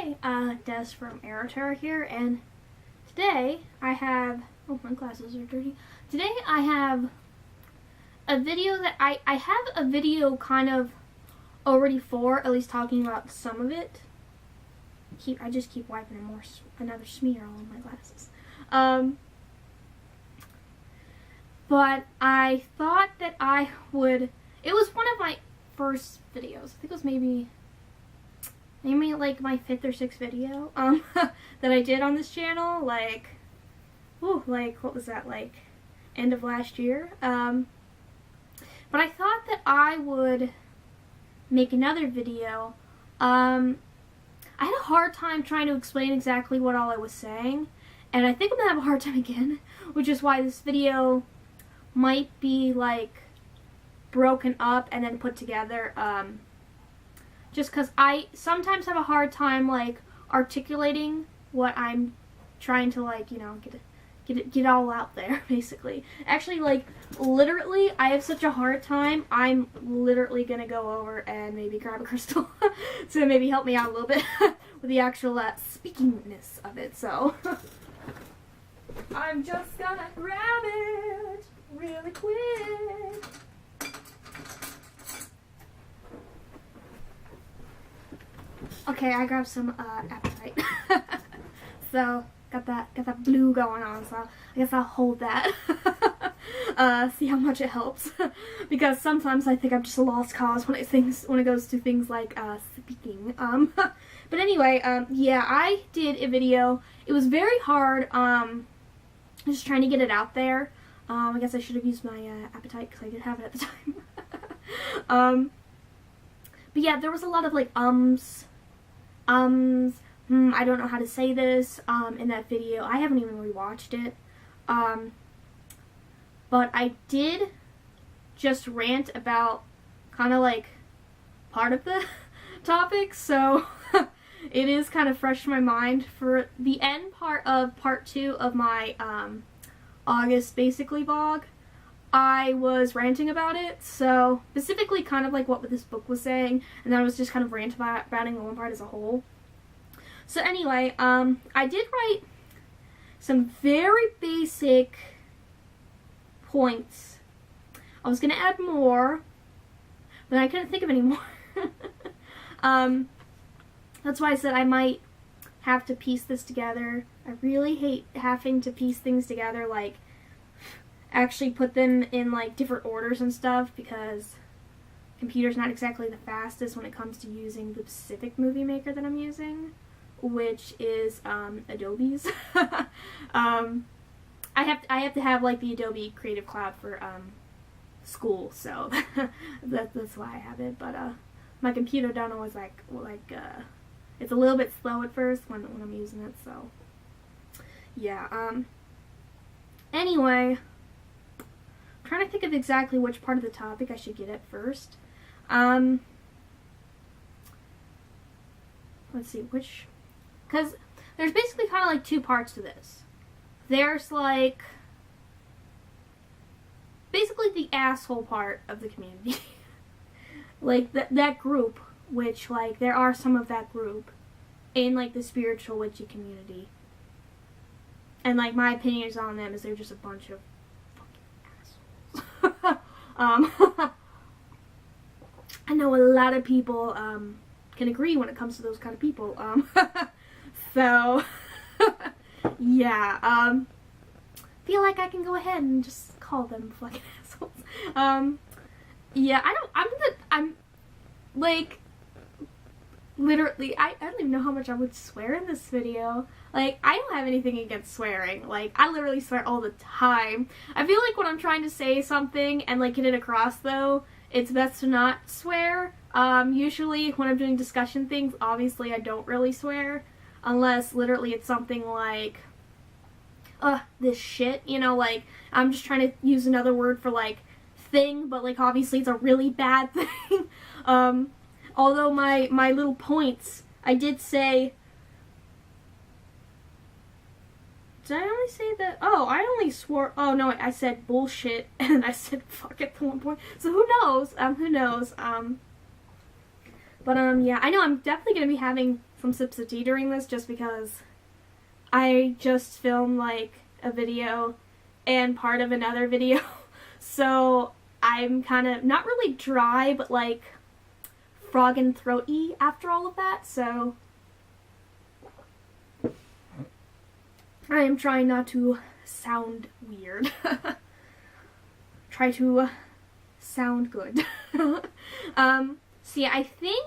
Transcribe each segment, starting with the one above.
Hey, Des from Aro-Tarot here, and today I have, oh, my glasses are dirty. Today I have a video that I have a video kind of already for, at least talking about some of it. I just keep wiping another smear all on my glasses. But I thought that I would, it was one of my first videos. I think it was maybe like my 5th or 6th video that I did on this channel, like what was that, like end of last year. But I thought that I would make another video. I had a hard time trying to explain exactly what all I was saying, and I think I'm gonna have a hard time again, which is why this video might be like broken up and then put together, just because I sometimes have a hard time like articulating what I'm trying to, like, you know, get all out there, basically. Actually, like, literally, I have such a hard time, I'm literally gonna go over and maybe grab a crystal to maybe help me out a little bit with the actual speakingness of it, so I'm just gonna grab it really quick. Okay, I grabbed some apatite. So got that blue going on, so I guess I'll hold that. See how much it helps. Because sometimes I think I'm just a lost cause when it goes to things like speaking. But anyway, yeah, I did a video. It was very hard, just trying to get it out there. I guess I should have used my apatite because I did have it at the time. But yeah, there was a lot of like I don't know how to say this, in that video. I haven't even rewatched it. But I did just rant about kind of like part of the topic, so it is kind of fresh in my mind. For the end part of part 2 of my August basically vlog, I was ranting about it, so specifically kind of like what this book was saying, and then I was just kind of ranting about the one part as a whole. So anyway, I did write some very basic points. I was going to add more, but I couldn't think of any more. That's why I said I might have to piece this together. I really hate having to piece things together, like actually put them in like different orders and stuff, because computer's not exactly the fastest when it comes to using the specific movie maker that I'm using, which is Adobe's. I have to have like the Adobe Creative Cloud for school, so that's why I have it. But my computer don't always like it's a little bit slow at first when I'm using it. So yeah. Anyway, I'm trying to think of exactly which part of the topic I should get at first. Let's see, because there's basically kind of like 2 parts to this. There's like basically the asshole part of the community. Like that group, which like there are some of that group in like the spiritual witchy community. And like my opinions on them is they're just a bunch of fucking assholes. I know a lot of people can agree when it comes to those kind of people. So yeah, feel like I can go ahead and just call them fucking assholes. Yeah, I'm like, literally, I don't even know how much I would swear in this video. Like, I don't have anything against swearing. Like, I literally swear all the time. I feel like when I'm trying to say something and like get it across, though, it's best to not swear. Usually when I'm doing discussion things, obviously I don't really swear, unless literally it's something like, this shit, you know, like, I'm just trying to use another word for, like, thing, but, like, obviously it's a really bad thing. Although my little points, I did say, did I only say that? Oh, I only swore, oh, no, I said bullshit, and I said fuck at one point, so who knows, But, yeah, I know I'm definitely going to be having some sips of tea during this just because I just filmed like a video and part of another video. So I'm kind of not really dry, but like frog and throaty after all of that. So I am trying not to sound weird. Try to sound good. So yeah, I think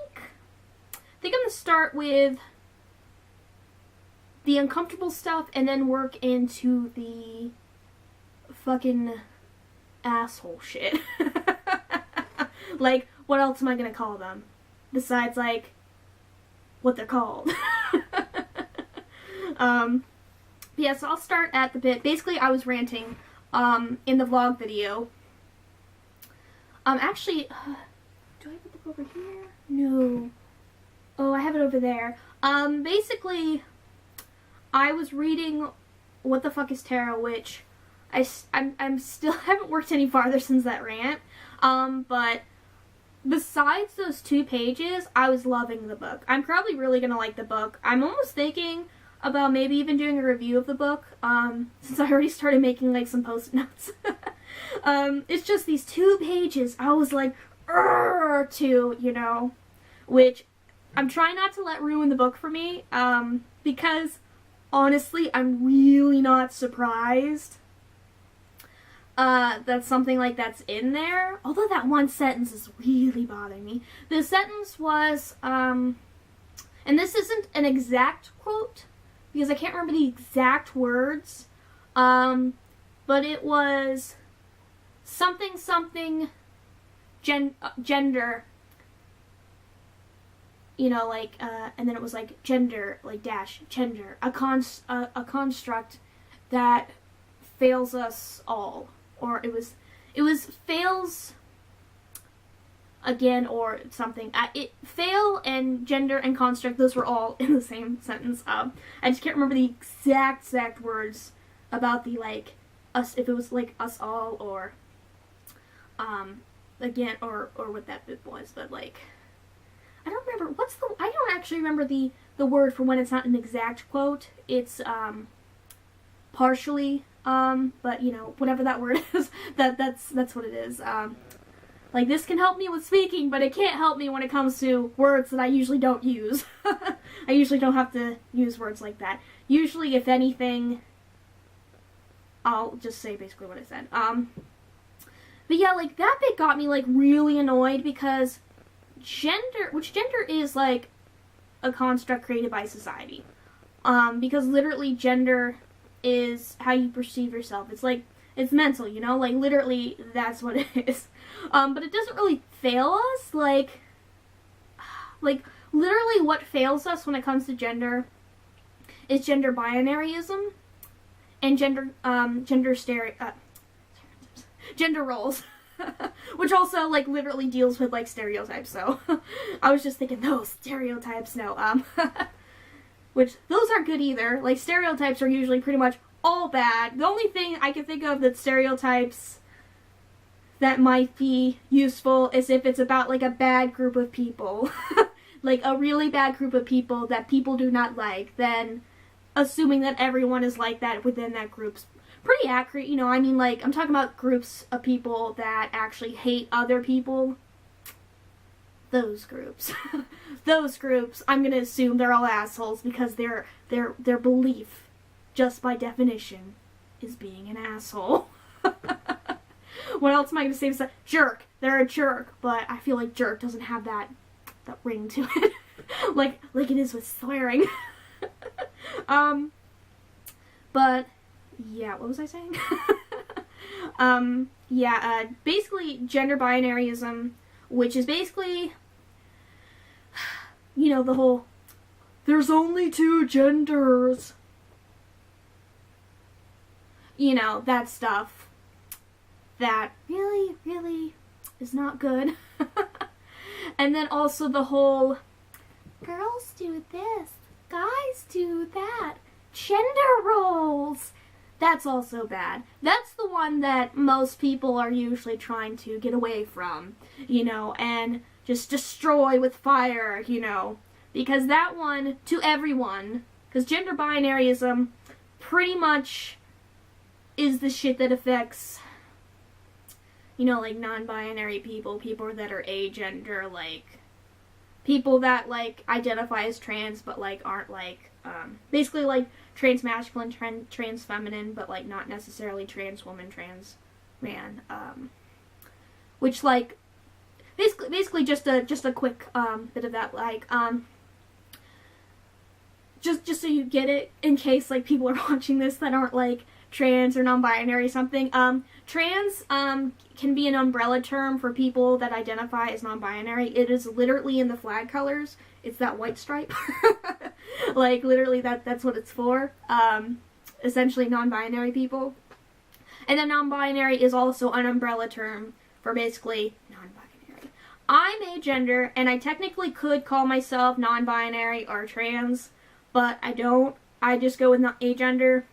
I'm gonna start with the uncomfortable stuff and then work into the fucking asshole shit. Like, what else am I gonna call them? Besides, like, what they're called. Yeah, so I'll start at the bit. Basically, I was ranting, in the vlog video. Actually, do I have the book over here? No. Oh, I have it over there. Basically, I was reading What the Fuck is Tarot, which I'm still haven't worked any farther since that rant. But besides those 2 pages, I was loving the book. I'm probably really gonna like the book. I'm almost thinking about maybe even doing a review of the book, since I already started making like some post-it notes. It's just these 2 pages I was like, to, you know, which I'm trying not to let ruin the book for me, because honestly, I'm really not surprised that something like that's in there. Although that one sentence is really bothering me. The sentence was, and this isn't an exact quote, because I can't remember the exact words, but it was something gender, you know, like, and then it was like gender, like dash, gender, a construct that fails us all, or it was fails again, or something. Fail and gender and construct, those were all in the same sentence. I just can't remember the exact words about the, like, us, if it was like us all, or again, or what that bit was, but like, I don't remember, I don't actually remember the word for when it's not an exact quote. It's, partially, but you know, whatever that word is, that's what it is. Like, this can help me with speaking, but it can't help me when it comes to words that I usually don't use. I usually don't have to use words like that. Usually, if anything, I'll just say basically what I said. But yeah, like, that bit got me, like, really annoyed because gender is, like, a construct created by society. Because literally gender is how you perceive yourself. It's like, it's mental, you know? Like, literally, that's what it is. But it doesn't really fail us. Like, literally what fails us when it comes to gender is gender binaryism and gender roles. Which also, like, literally deals with, like, stereotypes, so I was just thinking, those stereotypes, no, which, those aren't good either. Like, stereotypes are usually pretty much all bad. The only thing I can think of that stereotypes that might be useful is if it's about, like, a bad group of people. Like, a really bad group of people that people do not like, then assuming that everyone is like that within that group's pretty accurate, you know. I mean, like, I'm talking about groups of people that actually hate other people. Those groups. Those groups, I'm gonna assume they're all assholes because their belief, just by definition, is being an asshole. What else am I gonna say besides jerk? They're a jerk, but I feel like jerk doesn't have that ring to it. like it is with swearing. But yeah, what was I saying? Basically gender binaryism, which is basically, you know, the whole, there's only 2 genders. You know, that stuff. That really is not good. And then also the whole, girls do this, guys do that, gender roles. That's also bad. That's the one that most people are usually trying to get away from, you know, and just destroy with fire, you know. because that one, to everyone, because gender binaryism pretty much is the shit that affects, you know, like, non-binary people, people that are agender, like, people that, like, identify as trans, but, like, aren't, like, basically, like, trans masculine, trans feminine, but, like, not necessarily trans woman, trans man, which, like, basically just a quick, bit of that, like, just so you get it, in case, like, people are watching this that aren't, like, trans or non-binary or something. Trans, can be an umbrella term for people that identify as non-binary. It is literally in the flag colors. It's that white stripe. Like, literally, that's what it's for. Essentially, non-binary people. And then non-binary is also an umbrella term for basically non-binary. I'm agender, and I technically could call myself non-binary or trans, but I don't. I just go with agender.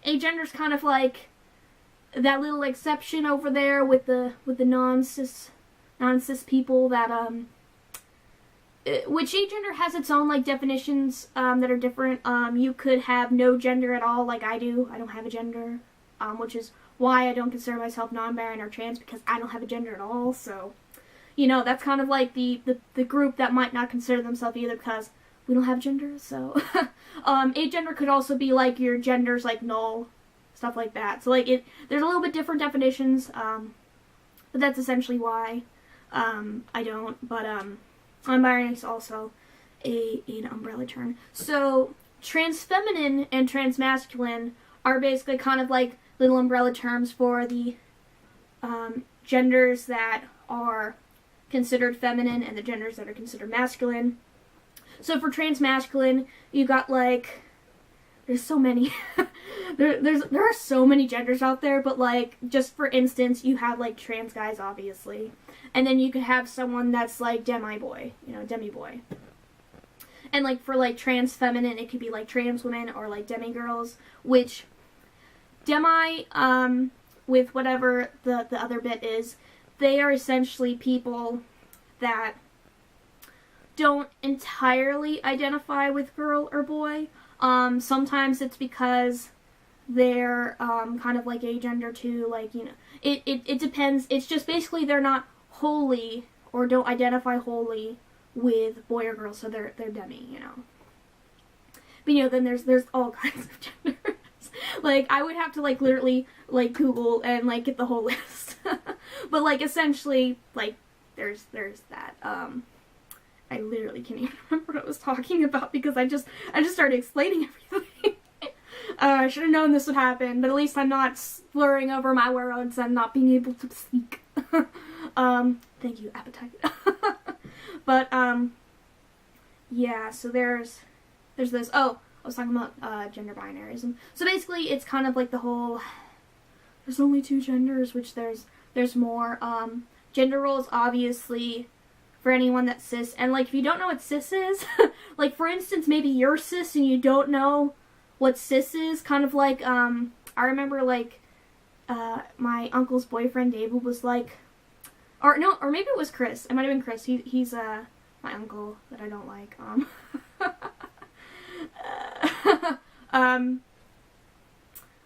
Agender's kind of like that little exception over there with the non-cis people that which agender has its own, like, definitions that are different. You could have no gender at all, like I do. I don't have a gender, which is why I don't consider myself non-binary or trans, because I don't have a gender at all. So, you know, that's kind of like the group that might not consider themselves either, because we don't have gender. So agender could also be like your gender's like null, stuff like that. So, like, there's a little bit different definitions, but that's essentially why I don't. But non-binary is also an umbrella term. So trans feminine and trans masculine are basically kind of like little umbrella terms for the genders that are considered feminine and the genders that are considered masculine. So for trans masculine, you got, like, there's so many. there are so many genders out there, but, like, just for instance, you have, like, trans guys, obviously. And then you could have someone that's, like, demi-boy, you know, demi-boy. And, like, for, like, trans feminine, it could be, like, trans women or, like, demi-girls, which demi, with whatever the other bit is, they are essentially people that don't entirely identify with girl or boy. Sometimes it's because they're kind of like agender too, like, you know, it depends. It's just basically they're not wholly or don't identify wholly with boy or girl, so they're demi, you know. But, you know, then there's all kinds of genders. Like, I would have to, like, literally, like, Google and, like, get the whole list. But, like, essentially, like, there's that. I literally can't even remember what I was talking about because I just started explaining everything. I should have known this would happen, but at least I'm not slurring over my words and not being able to speak. Thank you, appetite. But, yeah, so there's this. Oh, I was talking about gender binaryism. So basically, it's kind of like the whole, there's only two genders, which there's more. Gender roles, obviously, for anyone that's cis. And, like, if you don't know what cis is, like, for instance, maybe you're cis and you don't know what cis is, kind of like, I remember, like, my uncle's boyfriend, David, was like, or maybe it was Chris. It might have been Chris. He's my uncle that I don't like.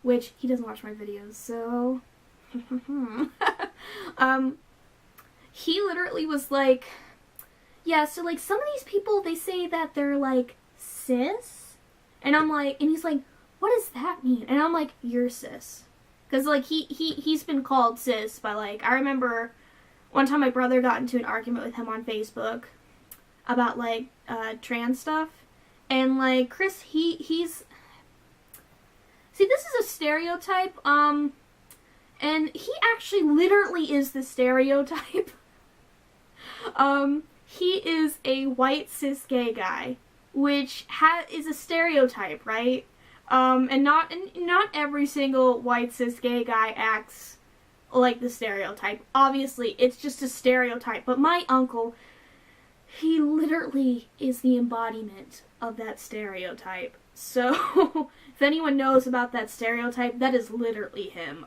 Which, he doesn't watch my videos, so, he literally was like, yeah, so, like, some of these people, they say that they're, like, cis, and I'm like, and he's like, what does that mean? And I'm like, you're cis. Because, like, he's been called cis by, like, I remember one time my brother got into an argument with him on Facebook about, like, trans stuff, and, like, Chris, he's, see, this is a stereotype, and he actually literally is the stereotype. He is a white cis gay guy, which is a stereotype, right? And not every single white cis gay guy acts like the stereotype. Obviously, it's just a stereotype. But my uncle, he literally is the embodiment of that stereotype. So, if anyone knows about that stereotype, that is literally him.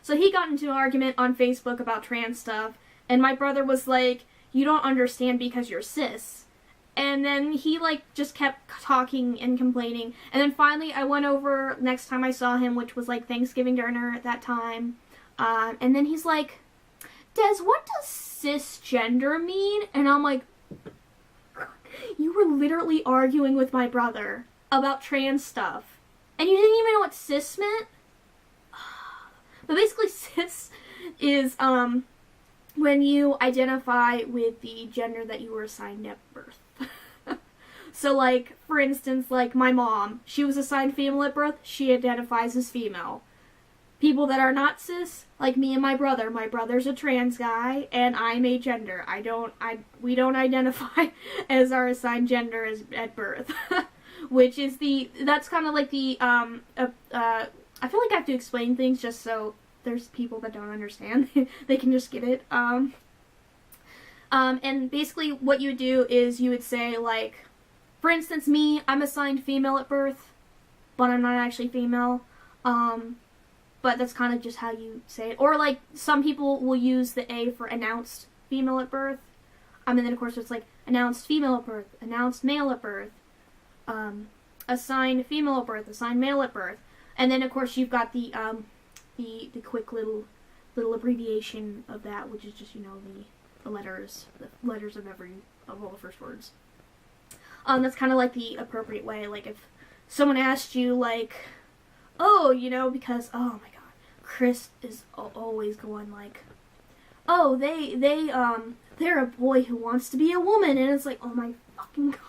So he got into an argument on Facebook about trans stuff, and my brother was like, you don't understand because you're cis. And then he, like, just kept talking and complaining. And then finally I went over next time I saw him, which was, like, Thanksgiving dinner at that time. And then he's like, Des, what does cisgender mean? And I'm like, you were literally arguing with my brother about trans stuff. And you didn't even know what cis meant? But basically, cis is, when you identify with the gender that you were assigned at birth. So, like, for instance, like, my mom, she was assigned female at birth, she identifies as female. People that are not cis, like me and my brother's a trans guy, and I'm a gender. We don't identify as our assigned gender as at birth. Which is that's kind of like the, I feel like I have to explain things just so there's people that don't understand. They can just get it. And basically what you would do is you would say, like, for instance, me, I'm assigned female at birth, but I'm not actually female. But that's kind of just how you say it. Or, like, some people will use the A for announced female at birth. And then, of course, it's, like, announced female at birth, announced male at birth, assigned female at birth, assigned male at birth. And then, of course, you've got the quick little abbreviation of that, which is just, you know, the letters of all the first words. That's kind of like the appropriate way. Like, if someone asked you, like, oh, you know, because, oh my god, Chris is always going, like, oh, they're a boy who wants to be a woman, and it's like, oh my fucking god.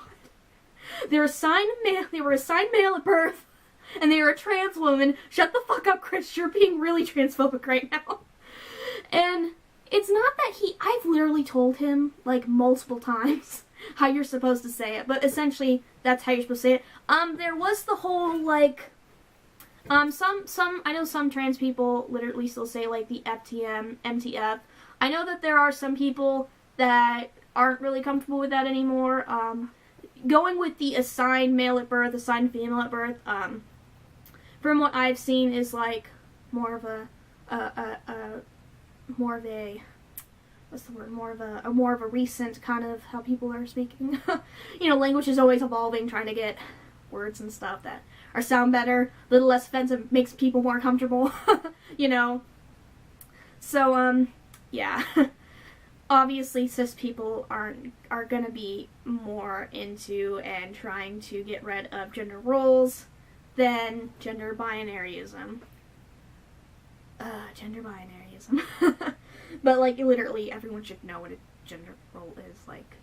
They were assigned male at birth, and they were a trans woman. Shut the fuck up, Chris, you're being really transphobic right now. And it's not that I've literally told him, like, multiple times how you're supposed to say it, but essentially, that's how you're supposed to say it. There was the whole, like, I know some trans people literally still say, like, the FTM, MTF. I know that there are some people that aren't really comfortable with that anymore. Going with the assigned male at birth, assigned female at birth, from what I've seen is, like, more of a recent kind of how people are speaking. You know, language is always evolving, trying to get words and stuff that sound better, a little less offensive, makes people more comfortable, you know. So, yeah. Obviously, cis people are gonna be more into and trying to get rid of gender roles than gender binaryism. Gender binaryism. But, like, literally, everyone should know what a gender role is, like,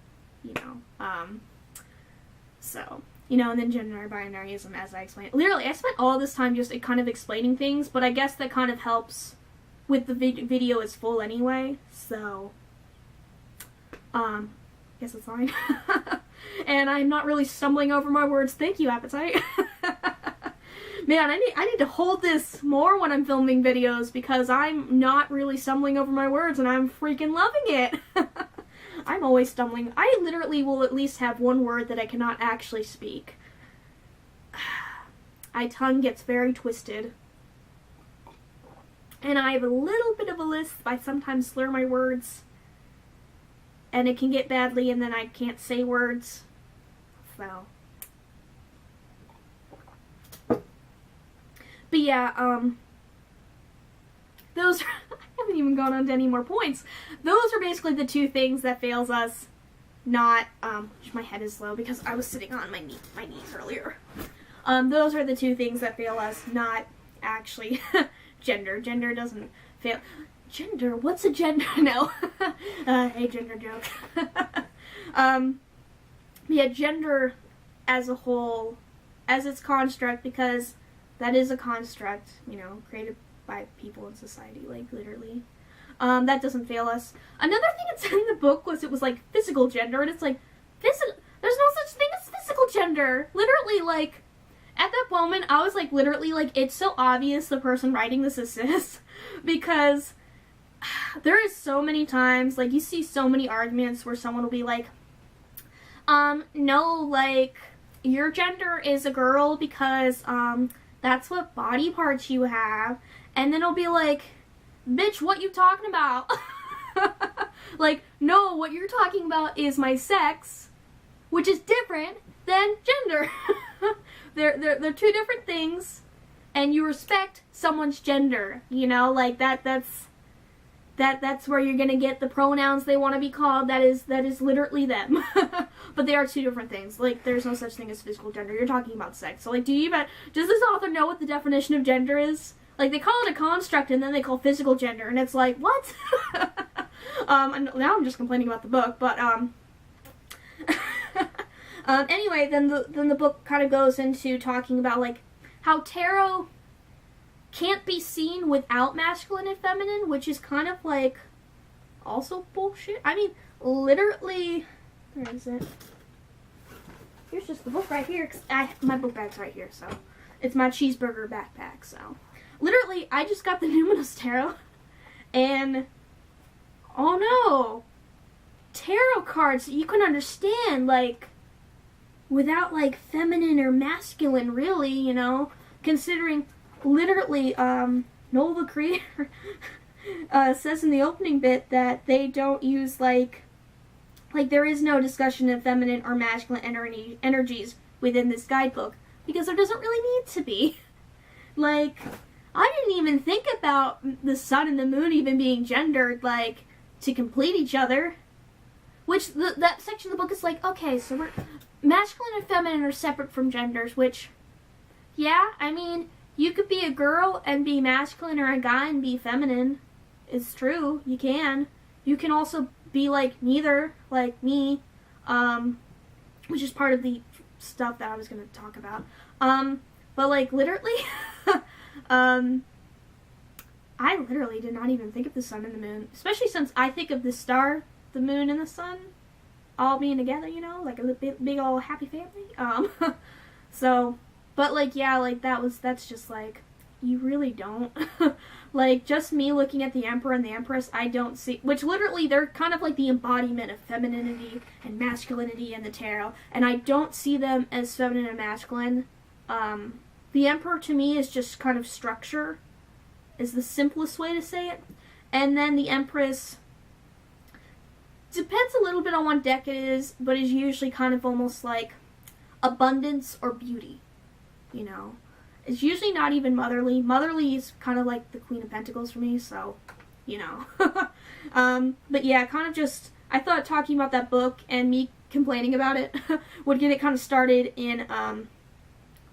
you know. So, you know, and then gender binaryism, as I explained. Literally, I spent all this time just kind of explaining things, but I guess that kind of helps with the video as full anyway, so, guess it's fine. And I'm not really stumbling over my words. Thank you, Appetite. Man, I need to hold this more when I'm filming videos, because I'm not really stumbling over my words, and I'm freaking loving it. I'm always stumbling. I literally will at least have one word that I cannot actually speak. My tongue gets very twisted. And I have a little bit of a lisp. I sometimes slur my words. And it can get badly, and then I can't say words. So. But yeah, those are, I haven't even gone on to any more points. Those are basically the two things that fails us not, my head is low because I was sitting on my knees earlier. Those are the two things that fail us, not actually gender. Gender doesn't fail. Gender? What's a gender? No. Hey, gender joke. Yeah, gender as a whole, as its construct, because that is a construct, you know, created by people in society, like, literally. That doesn't fail us. Another thing it said in the book was, it was, like, physical gender, and it's like, there's no such thing as physical gender! Literally, like, at that moment, I was, like, literally, like, it's so obvious the person writing this is cis, because there is so many times, like, you see so many arguments where someone will be like, no, like, your gender is a girl because, that's what body parts you have. And then it'll be like, bitch, what you talking about? Like, no, what you're talking about is my sex, which is different than gender. They're two different things, and you respect someone's gender, you know, like that's where you're gonna get the pronouns they want to be called. That is literally them. But they are two different things. Like, there's no such thing as physical gender. You're talking about sex. So, like, does this author know what the definition of gender is? Like, they call it a construct, and then they call physical gender, and it's like, what? And now I'm just complaining about the book, but anyway, then the book kind of goes into talking about, like, how tarot can't be seen without masculine and feminine, which is kind of, like, also bullshit. I mean, literally, where is it? Here's just the book right here, 'cause my book bag's right here, so it's my cheeseburger backpack, so. Literally, I just got the Numinous Tarot, and, oh no, tarot cards that you can understand, like, without, like, feminine or masculine, really, you know, considering, literally, Noel the Creator says in the opening bit that they don't use, like, there is no discussion of feminine or masculine energies within this guidebook, because there doesn't really need to be. Like, I didn't even think about the sun and the moon even being gendered, like, to complete each other. Which, that section of the book is like, okay, so masculine and feminine are separate from genders, which, yeah, I mean, you could be a girl and be masculine, or a guy and be feminine. It's true, you can. You can also be, like, neither, like me, which is part of the stuff that I was going to talk about. But, like, literally, I literally did not even think of the sun and the moon, especially since I think of the star, the moon, and the sun all being together, you know, like a big old happy family. So, but, like, yeah, like, that's just, like, you really don't. Like, just me looking at the Emperor and the Empress, I don't see, which literally, they're kind of like the embodiment of femininity and masculinity in the tarot, and I don't see them as feminine and masculine. The Emperor, to me, is just kind of structure, is the simplest way to say it, and then the Empress depends a little bit on what deck it is, but is usually kind of almost like abundance or beauty, you know. It's usually not even motherly. Motherly is kind of like the Queen of Pentacles for me, so, you know. But yeah, kind of just, I thought talking about that book and me complaining about it would get it kind of started in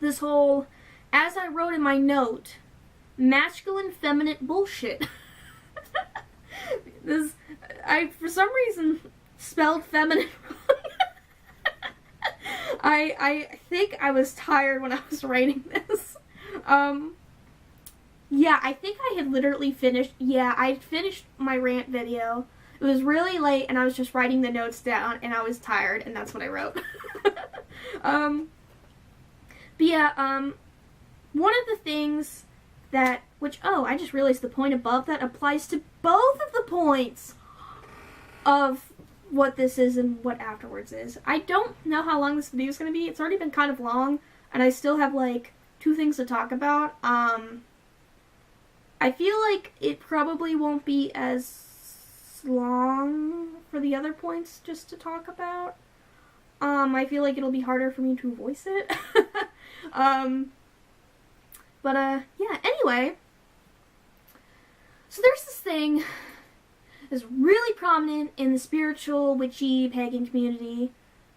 this whole, as I wrote in my note, masculine feminine bullshit. I, for some reason, spelled feminine wrong. I think I was tired when I was writing this. Yeah, I think I had literally finished, I finished my rant video. It was really late, and I was just writing the notes down, and I was tired, and that's what I wrote. But yeah, one of the things that, I just realized the point above that applies to both of the points of what this is and what afterwards is. I don't know how long this video is going to be. It's already been kind of long, and I still have, like, 2 things to talk about. I feel like it probably won't be as long for the other points just to talk about. I feel like it'll be harder for me to voice it. Yeah, anyway. So there's this thing that's really prominent in the spiritual, witchy, pagan community,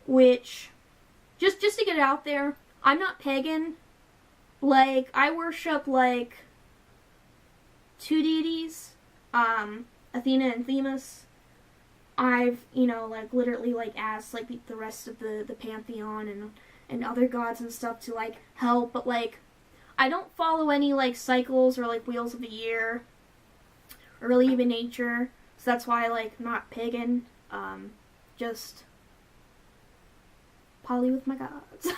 which, just to get it out there, I'm not pagan. Like, I worship, like, 2 deities, Athena and Themis. I've, you know, like, literally, like, asked, like, the rest of the pantheon and other gods and stuff to, like, help, but, like, I don't follow any, like, cycles or, like, wheels of the year, or really even nature, so that's why, like, I'm not pagan, just poly with my gods.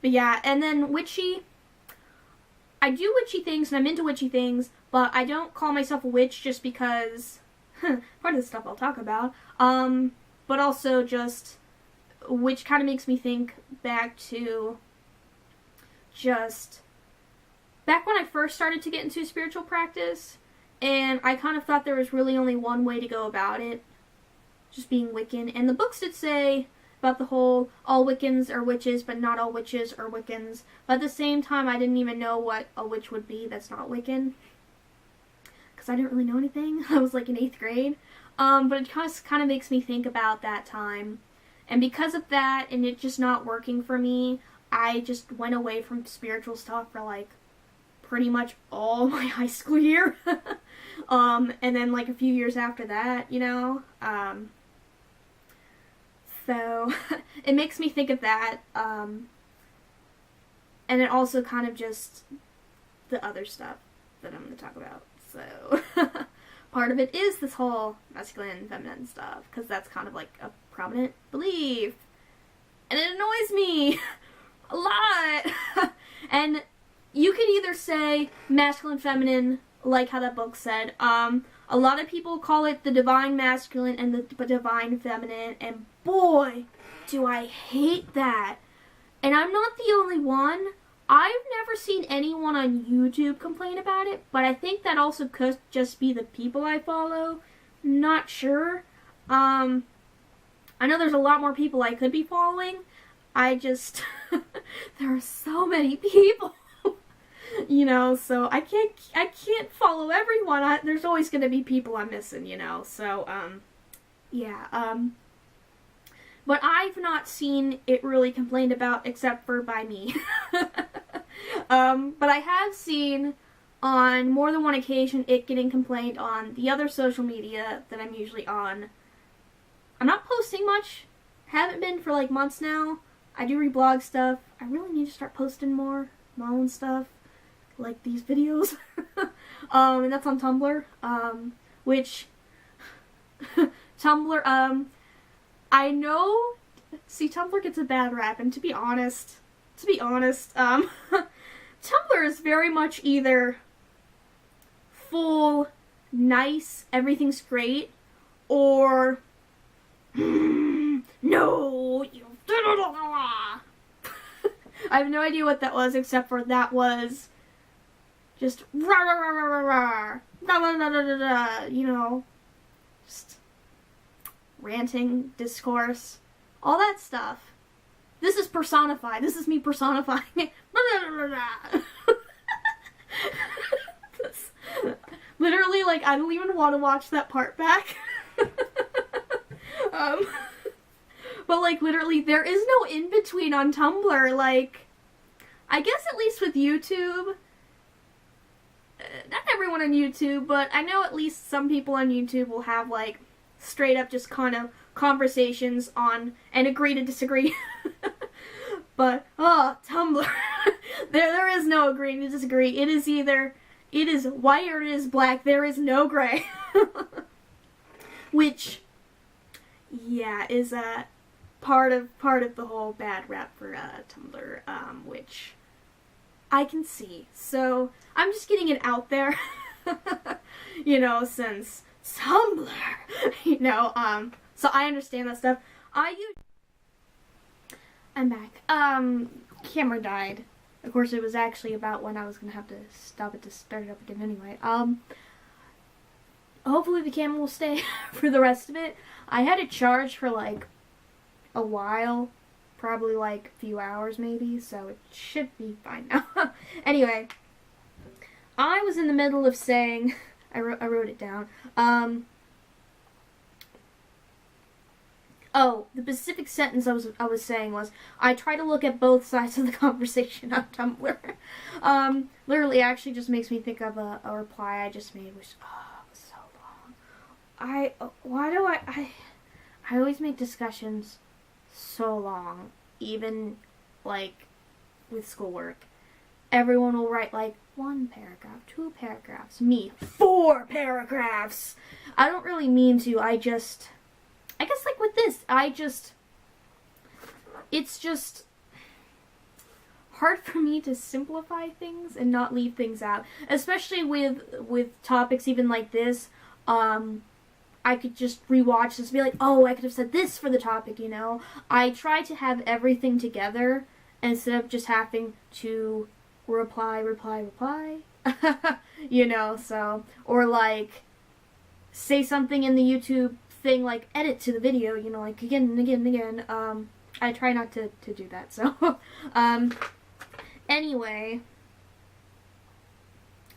But yeah, and then witchy, I do witchy things, and I'm into witchy things, but I don't call myself a witch just because, part of the stuff I'll talk about, but also just, which kind of makes me think back to just, back when I first started to get into spiritual practice, and I kind of thought there was really only one way to go about it, just being Wiccan. And the books did say about the whole all Wiccans are witches, but not all witches are Wiccans. But at the same time, I didn't even know what a witch would be that's not Wiccan, because I didn't really know anything. I was like in 8th grade. But it kind of makes me think about that time. And because of that, and it just not working for me, I just went away from spiritual stuff for like pretty much all my high school year. And then like a few years after that, you know. So it makes me think of that. And it also kind of just the other stuff that I'm going to talk about. So part of it is this whole masculine, feminine stuff, because that's kind of like a prominent belief. And it annoys me a lot. And you could either say masculine, feminine, like how that book said. A lot of people call it the divine masculine and the divine feminine, and boy, do I hate that. And I'm not the only one. I've never seen anyone on YouTube complain about it, but I think that also could just be the people I follow. Not sure. I know there's a lot more people I could be following. I just, there are so many people. You know, so I can't follow everyone. There's always going to be people I'm missing, you know. So, yeah. But I've not seen it really complained about except for by me. But I have seen on more than one occasion it getting complained on the other social media that I'm usually on. I'm not posting much. Haven't been for like months now. I do reblog stuff. I really need to start posting more my own stuff, like these videos. And that's on Tumblr, which Tumblr, I know, see, Tumblr gets a bad rap, and to be honest, Tumblr is very much either full, nice, everything's great, or no, you I have no idea what that was, except for that was just rah rah rah rah rah rah, rah rah rah rah rah, you know, just ranting, discourse, all that stuff. This is personified. This is me personifying it. Literally, like, I don't even want to watch that part back. But, like, literally, there is no in-between on Tumblr. Like, I guess at least with YouTube, not everyone on YouTube, but I know at least some people on YouTube will have, like, straight up just kind of conversations on and agree to disagree. But, Tumblr. there is no agreeing to disagree. It is white or it is black. There is no gray. Which, yeah, is part of the whole bad rap for Tumblr, which I can see. So I'm just getting it out there, you know, since Tumblr, you know, so I understand that stuff. I'm back. Camera died. Of course, it was actually about when I was gonna have to stop it to start it up again anyway. Hopefully the camera will stay for the rest of it. I had it charged for like a while, probably like a few hours maybe, so it should be fine now. Anyway, I was in the middle of saying, I wrote it down, the specific sentence I was saying was, I try to look at both sides of the conversation on Tumblr. Literally actually just makes me think of a reply I just made, which, it was so long. I always make discussions so long, even, like, with schoolwork. Everyone will write, like, 1 paragraph, 2 paragraphs. Me, 4 paragraphs! I don't really mean to, I guess, like, with this, it's just hard for me to simplify things and not leave things out. Especially with topics even like this, I could just rewatch this and be like, oh, I could have said this for the topic, you know? I try to have everything together instead of just having to reply, you know, so, or like, say something in the YouTube thing, like, edit to the video, you know, like, again and again and again. I try not to do that, so, anyway.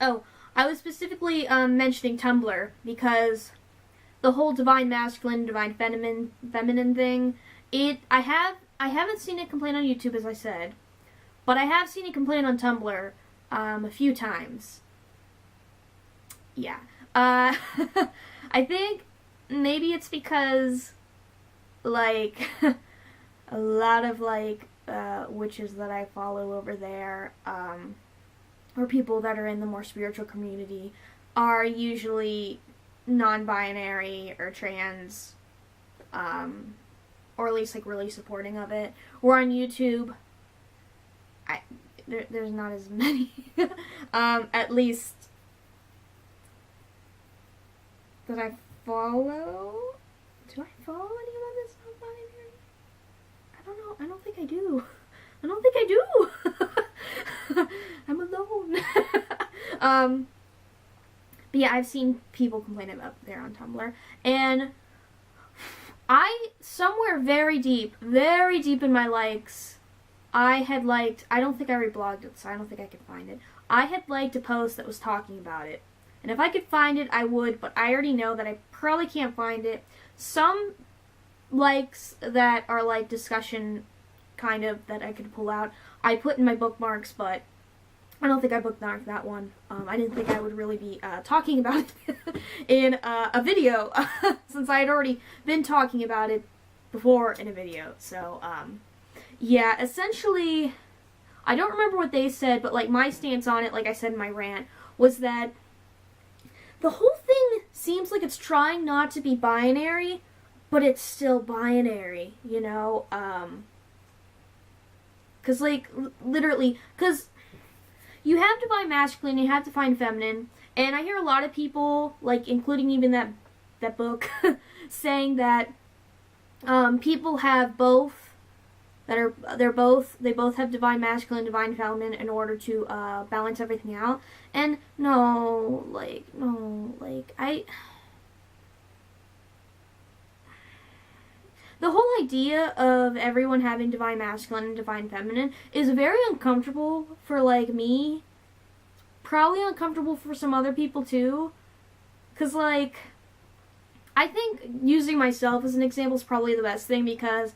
Oh, I was specifically, mentioning Tumblr, because the whole divine masculine, divine feminine thing, I haven't seen it complain on YouTube, as I said, but I have seen it complain on Tumblr, a few times. Yeah. I think maybe it's because, like, a lot of, like, witches that I follow over there, or people that are in the more spiritual community, are usually non-binary or trans, or at least, like, really supporting of it. Or on YouTube, there's not as many, at least, that I follow. Do I follow anyone that's non-binary? I don't know. I don't think I do. I don't think I do. I'm alone. But yeah, I've seen people complain about there on Tumblr, and somewhere very deep in my likes, I had liked, I don't think I reblogged it, so I don't think I could find it. I had liked a post that was talking about it. And if I could find it, I would, but I already know that I probably can't find it. Some likes that are like discussion kind of that I could pull out, I put in my bookmarks, but I don't think I bookmarked that one. I didn't think I would really be talking about it in a video, since I had already been talking about it before in a video. So, yeah, essentially, I don't remember what they said, but like my stance on it, like I said in my rant, was that the whole thing seems like it's trying not to be binary, but it's still binary, you know? Cause like, literally, cause you have divine masculine, you have divine feminine, and I hear a lot of people, like, including even that book, saying that, people have both, they both have divine masculine, divine feminine in order to, balance everything out. And no, the whole idea of everyone having divine masculine and divine feminine is very uncomfortable for, like, me. Probably uncomfortable for some other people, too. Because, like, I think using myself as an example is probably the best thing, because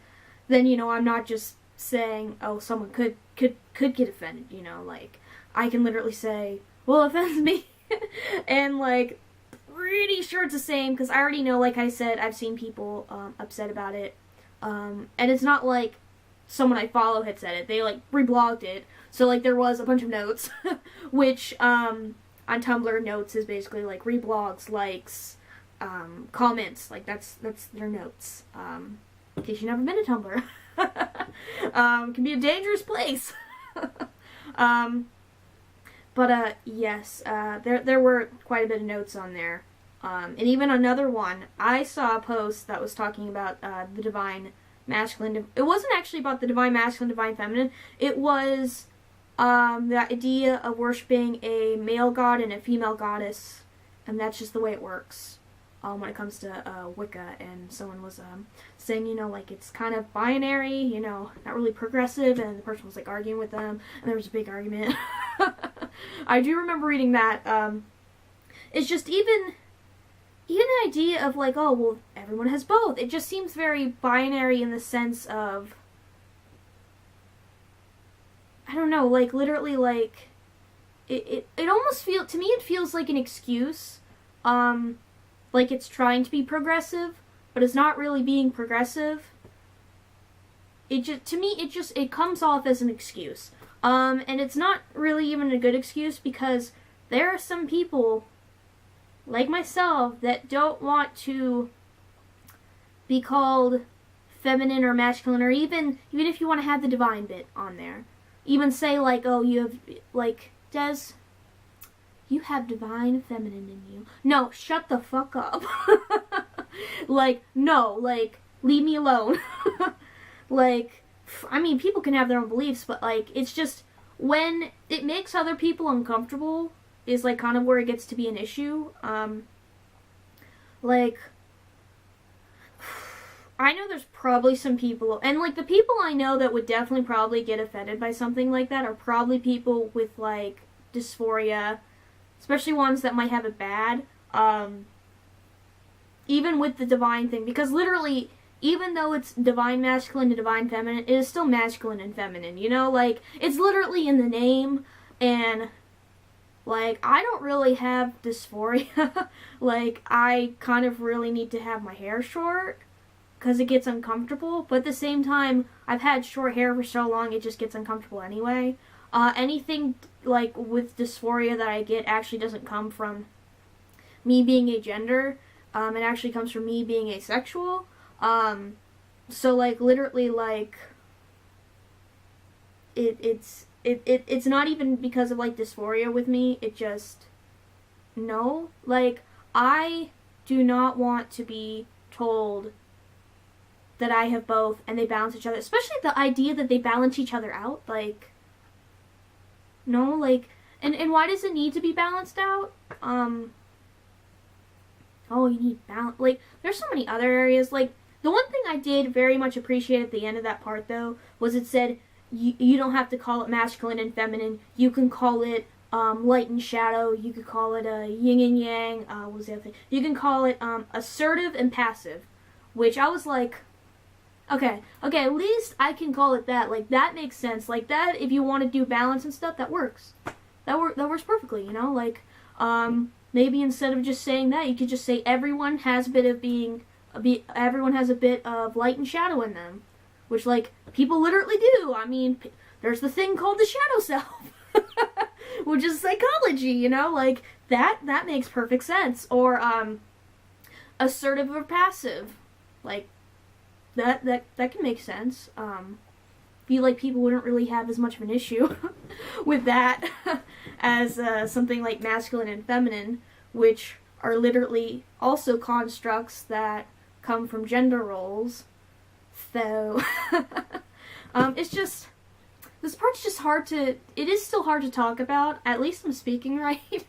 then, you know, I'm not just saying, oh, someone could get offended, you know, like, I can literally say, well, it offends me, and, like, pretty sure it's the same, because I already know, like I said, I've seen people, upset about it, and it's not like someone I follow had said it, they, like, reblogged it, so, like, there was a bunch of notes, which, on Tumblr, notes is basically, like, reblogs, likes, comments, like, that's their notes, in case you've never been to Tumblr. Can be a dangerous place. But, yes, there were quite a bit of notes on there. And even another one, I saw a post that was talking about, the divine masculine. It wasn't actually about the divine masculine, divine feminine. It was, the idea of worshiping a male god and a female goddess. And that's just the way it works. When it comes to, Wicca, and someone was, saying, you know, like, it's kind of binary, you know, not really progressive, and the person was, like, arguing with them, and there was a big argument. I do remember reading that. It's just even the idea of, like, oh, well, everyone has both. It just seems very binary in the sense of, I don't know, like, literally, like, it almost feels, to me, it feels like an excuse, like it's trying to be progressive, but it's not really being progressive. It just, to me, it comes off as an excuse. And it's not really even a good excuse, because there are some people, like myself, that don't want to be called feminine or masculine, or even if you want to have the divine bit on there. Even say, like, oh, you have, like, Des, you have divine feminine in you. No, shut the fuck up. Like, no, like, leave me alone. Like, I mean, people can have their own beliefs, but, like, it's just, when it makes other people uncomfortable is, like, kind of where it gets to be an issue. Like, I know there's probably some people, and like the people I know that would definitely probably get offended by something like that are probably people with like dysphoria, especially ones that might have it bad. Even with the divine thing, because literally, even though it's divine masculine and divine feminine, it is still masculine and feminine, you know? Like, it's literally in the name, and, like, I don't really have dysphoria. Like, I kind of really need to have my hair short, because it gets uncomfortable, but at the same time, I've had short hair for so long, it just gets uncomfortable anyway. Anything, like, with dysphoria that I get actually doesn't come from me being agender. It actually comes from me being asexual. So like literally like it's not even because of like dysphoria with me. It just no. Like I do not want to be told that I have both and they balance each other. Especially the idea that they balance each other out. Like no, like and why does it need to be balanced out? Oh, you need balance. Like, there's so many other areas. Like, the one thing I did very much appreciate at the end of that part, though, was it said you don't have to call it masculine and feminine. You can call it light and shadow. You could call it yin and yang. What was the other thing? You can call it assertive and passive, which I was like, okay, at least I can call it that. Like, that makes sense. Like, that, if you want to do balance and stuff, that works. That works perfectly, you know? Like, maybe instead of just saying that, you could just say everyone has a bit of light and shadow in them, which like people literally do. I mean, there's the thing called the shadow self, which is psychology. You know, like that makes perfect sense. Or assertive or passive, like that can make sense. Feel like people wouldn't really have as much of an issue with that as something like masculine and feminine, which are literally also constructs that come from gender roles. So it's just, this part's just it is still hard to talk about. At least I'm speaking right.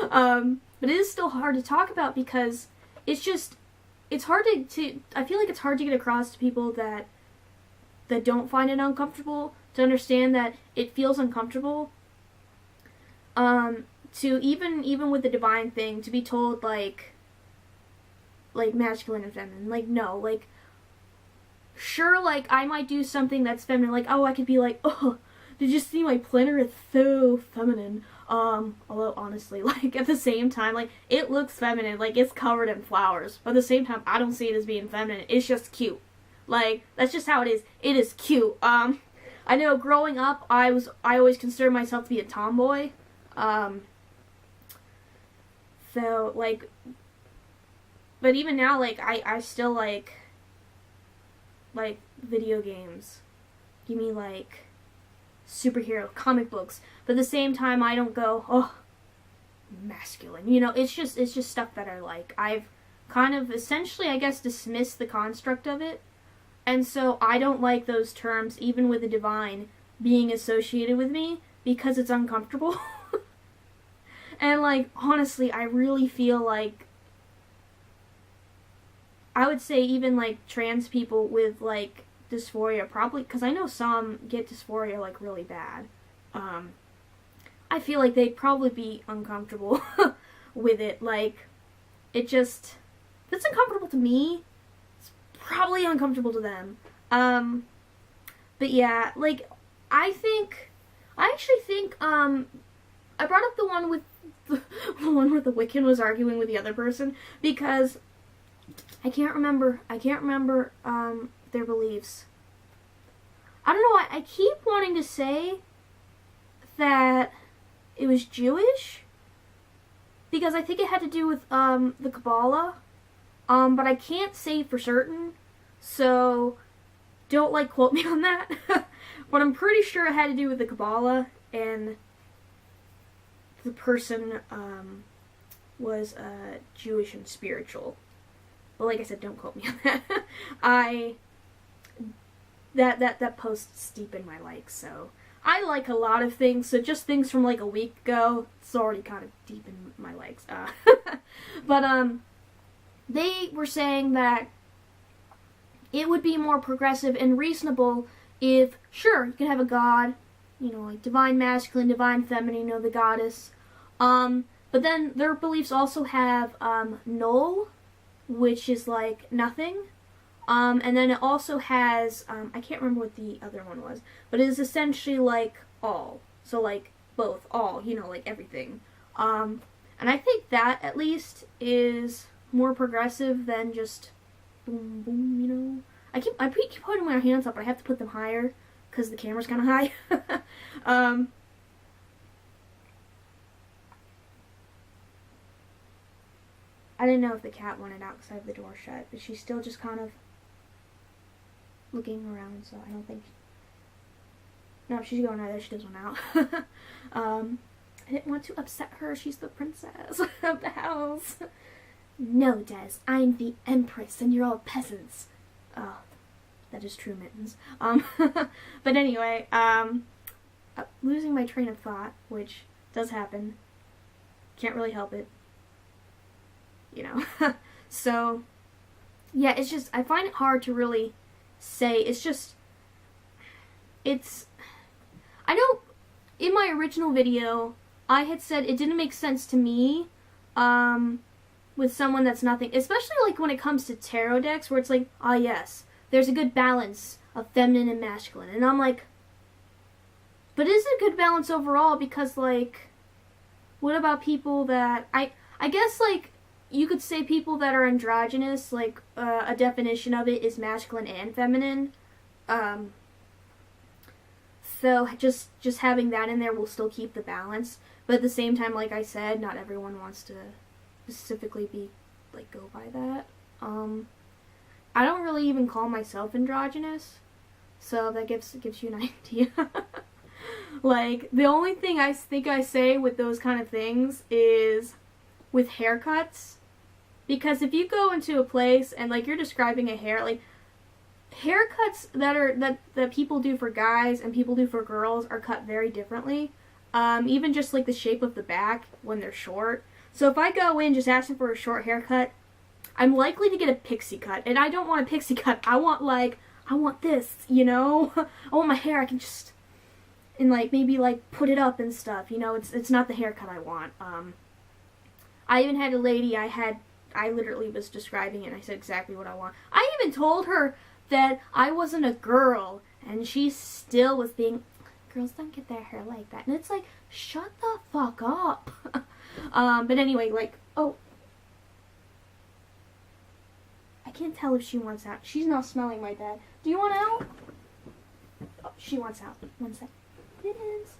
But it is still hard to talk about because it's hard to I feel like it's hard to get across to people that don't find it uncomfortable, to understand that it feels uncomfortable. To even with the divine thing, to be told like masculine and feminine, like no, like sure, like I might do something that's feminine, like oh I could be like, oh did you see my planner, it's so feminine. Although honestly, like at the same time, like it looks feminine, like it's covered in flowers, but at the same time I don't see it as being feminine. It's just cute. Like, that's just how it is. It is cute. I know growing up, I always considered myself to be a tomboy. So, like, but even now, like, I still like video games. Give me, like, superhero comic books. But at the same time, I don't go, oh, masculine. You know, it's just stuff that I like. I've kind of, essentially, I guess, dismissed the construct of it. And so I don't like those terms, even with the divine, being associated with me, because it's uncomfortable. And, like, honestly, I really feel like, I would say even, like, trans people with, like, dysphoria, probably, because I know some get dysphoria, like, really bad. I feel like they'd probably be uncomfortable with it. Like, it's uncomfortable to me. Probably uncomfortable to them. But yeah, like, I actually think, I brought up the one with, the one where the Wiccan was arguing with the other person, because I can't remember, their beliefs. I don't know, I keep wanting to say that it was Jewish, because I think it had to do with, the Kabbalah, but I can't say for certain, so don't, like, quote me on that. But I'm pretty sure it had to do with the Kabbalah, and the person, was, Jewish and spiritual. But like I said, don't quote me on that. That post's deep in my likes, so. I like a lot of things, so just things from, like, a week ago, it's already kind of deep in my likes. But, they were saying that it would be more progressive and reasonable if, sure, you could have a god, you know, like divine masculine, divine feminine, you know, the goddess. But then their beliefs also have null, which is like nothing. And then it also has, I can't remember what the other one was, but it is essentially like all. So like both, all, you know, like everything. And I think that at least is more progressive than just boom, boom, you know. I keep putting my hands up, but I have to put them higher because the camera's kind of high. I didn't know if the cat wanted out because I have the door shut, but she's still just kind of looking around, so I don't think... No, she's going out there. She does want out. I didn't want to upset her. She's the princess of the house. No, Des. I'm the empress, and you're all peasants. Oh, that is true, Mittens. But anyway, losing my train of thought, which does happen. Can't really help it. You know. So, yeah, it's just, I find it hard to really say. It's just, I know in my original video, I had said it didn't make sense to me, with someone that's nothing, especially like when it comes to tarot decks, where it's like, ah yes, there's a good balance of feminine and masculine, and I'm like, but is it a good balance overall? Because like, what about people that, I guess like, you could say people that are androgynous, like, a definition of it is masculine and feminine, so just having that in there will still keep the balance, but at the same time, like I said, not everyone wants to specifically be, like, go by that. I don't really even call myself androgynous, so that gives you an idea. Like, the only thing I think I say with those kind of things is with haircuts, because if you go into a place and, like, you're describing a hair, like, haircuts that people do for guys and people do for girls are cut very differently. Even just, like, the shape of the back when they're short. So if I go in just asking for a short haircut, I'm likely to get a pixie cut. And I don't want a pixie cut. I want this, you know? I want my hair, I can just, and, like, maybe, like, put it up and stuff. You know, it's not the haircut I want. I even had a lady, I literally was describing it, and I said exactly what I want. I even told her that I wasn't a girl, and she still was being, girls don't get their hair like that. And it's like, shut the fuck up. But anyway, like, oh. I can't tell if she wants out. She's not smelling my bed. Do you want out? Oh, she wants out. One sec. It is.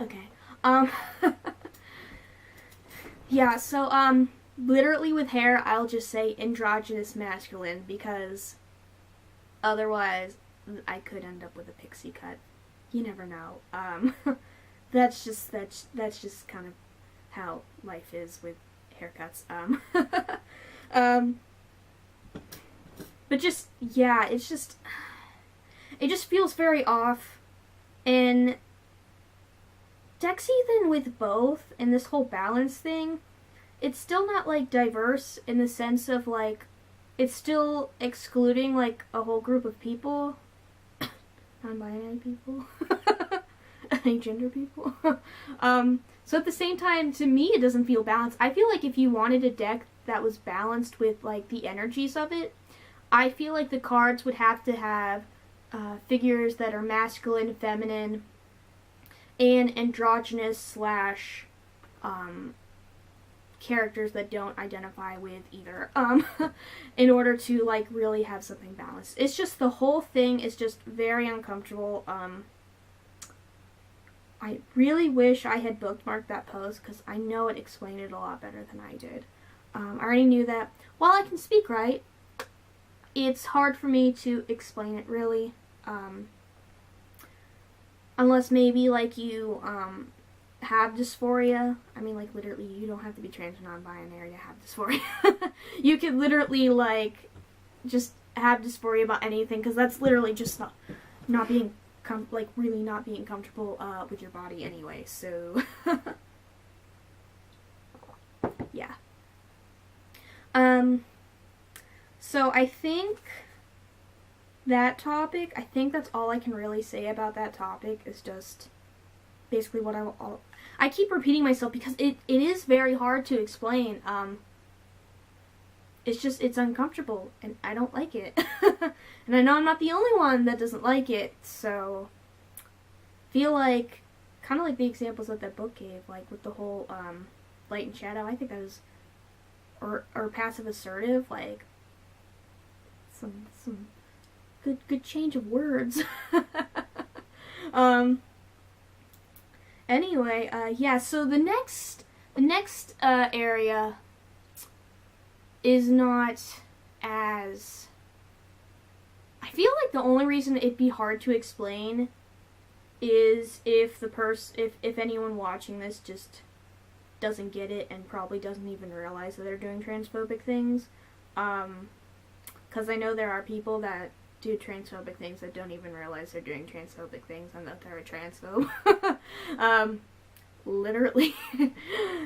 Okay. Yeah, so, literally with hair, I'll just say androgynous masculine, because otherwise I could end up with a pixie cut. You never know. That's just kind of how life is with haircuts. But just, yeah, it just feels very off, and decks even with both, and this whole balance thing, it's still not, like, diverse in the sense of, like, it's still excluding, like, a whole group of people. Non-binary people. Gender people. So at the same time, to me, it doesn't feel balanced. I feel like if you wanted a deck that was balanced with, like, the energies of it, I feel like the cards would have to have figures that are masculine, feminine, and androgynous slash characters that don't identify with either, in order to, like, really have something balanced. It's just, the whole thing is just very uncomfortable. I really wish I had bookmarked that post, because I know it explained it a lot better than I did. I already knew that while I can speak right, it's hard for me to explain it, really. Unless maybe, like, you, have dysphoria. I mean, like, literally, you don't have to be trans or non-binary to have dysphoria. You could literally, like, just have dysphoria about anything, because that's literally just not being like really not being comfortable with your body anyway. So yeah. So I think that topic, I think that's all I can really say about that topic, is just basically what I keep repeating myself because it is very hard to explain. It's uncomfortable, and I don't like it. And I know I'm not the only one that doesn't like it, so feel like, kind of like the examples that book gave, like with the whole light and shadow, I think that was, or passive assertive, like some good change of words. Anyway, yeah, so the next area is not as, I feel like the only reason it'd be hard to explain is if if anyone watching this just doesn't get it and probably doesn't even realize that they're doing transphobic things. Because I know there are people that do transphobic things that don't even realize they're doing transphobic things and that they're a transphobe. Literally.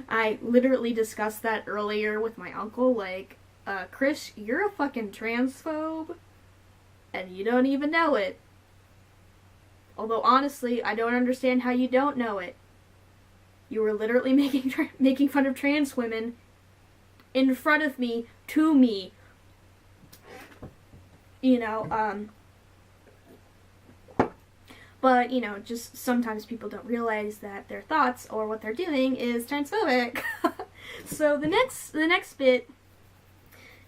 I literally discussed that earlier with my uncle, like, Chris, you're a fucking transphobe, and you don't even know it. Although, honestly, I don't understand how you don't know it. You were literally making fun of trans women in front of me, to me. You know, but, you know, just sometimes people don't realize that their thoughts or what they're doing is transphobic. So the next bit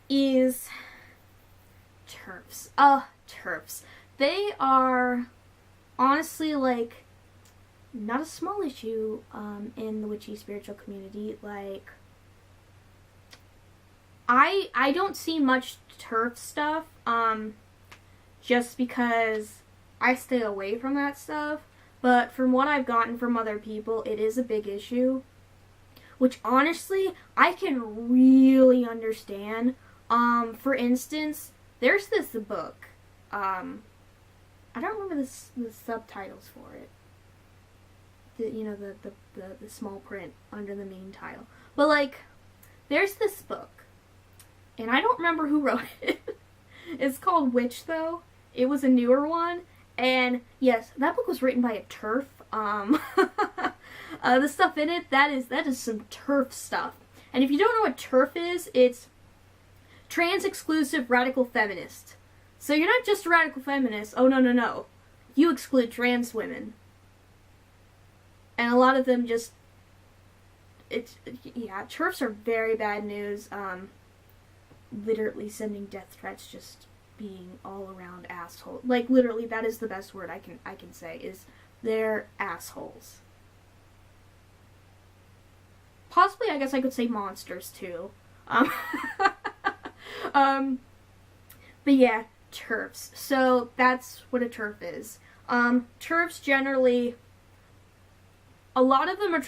is TERFs. TERFs. They are honestly, like, not a small issue in the witchy spiritual community. Like, I don't see much TERF stuff, just because I stay away from that stuff, but from what I've gotten from other people, it is a big issue, which honestly, I can really understand. For instance, there's this book, I don't remember the subtitles for it, the small print under the main title, but, like, there's this book, and I don't remember who wrote it. It's called Witch, though. It was a newer one, and yes, that book was written by a TERF. The stuff in it, that is some TERF stuff. And if you don't know what TERF is, it's trans exclusive radical feminist. So you're not just a radical feminist. Oh, no. You exclude trans women. And a lot of them just, yeah, TERFs are very bad news. Literally sending death threats, just being all around asshole. Like, literally, that is the best word I can say, is they're assholes. Possibly, I guess I could say monsters, too. But yeah, TERFs. So, that's what a TERF is. TERFs generally, a lot of them are,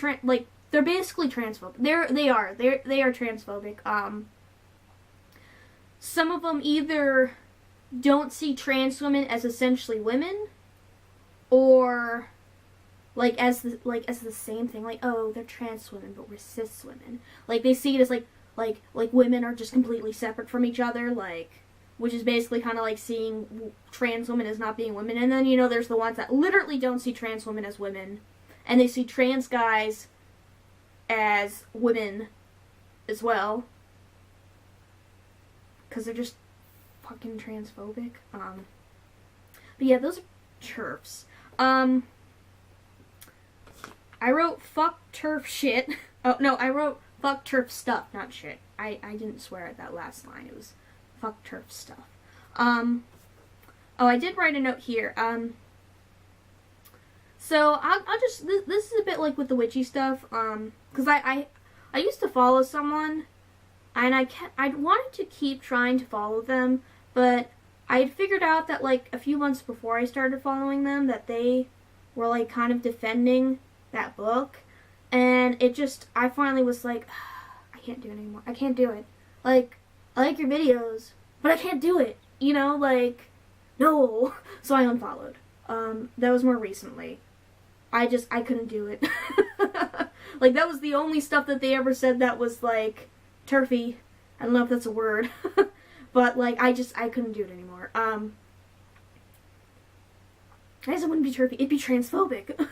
they're basically transphobic. They are transphobic. Some of them either don't see trans women as essentially women, or as the same thing. Like, oh, they're trans women, but we're cis women. Like, they see it as like women are just completely separate from each other. Like, which is basically kind of like seeing trans women as not being women. And then, you know, there's the ones that literally don't see trans women as women, and they see trans guys as women as well. Because they're just fucking transphobic. But yeah, those are TERFs. I wrote fuck TERF shit. Oh, no, I wrote fuck TERF stuff, not shit. I didn't swear at that last line. It was fuck TERF stuff. Oh, I did write a note here. So I'll just, this is a bit like with the witchy stuff, because I used to follow someone, and I wanted to keep trying to follow them, but I had figured out that, like, a few months before I started following them, that they were, like, kind of defending that book, and it just, I finally was like, I can't do it anymore. I can't do it. Like, I like your videos, but I can't do it, you know, like, no. So I unfollowed. That was more recently. I couldn't do it. Like, that was the only stuff that they ever said that was, like, turfy. I don't know if that's a word. But, like, I couldn't do it anymore. I guess it wouldn't be turfy. It'd be transphobic.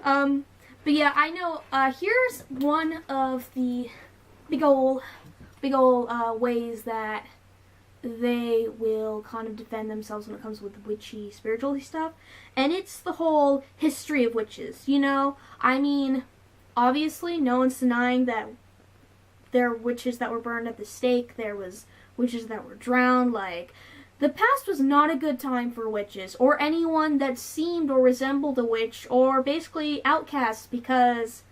But yeah, I know, here's one of the big ol' ways that they will kind of defend themselves when it comes with witchy, spiritual stuff. And it's the whole history of witches, you know? I mean, obviously, no one's denying that there were witches that were burned at the stake, there was witches that were drowned, like, the past was not a good time for witches, or anyone that seemed or resembled a witch, or basically outcasts, because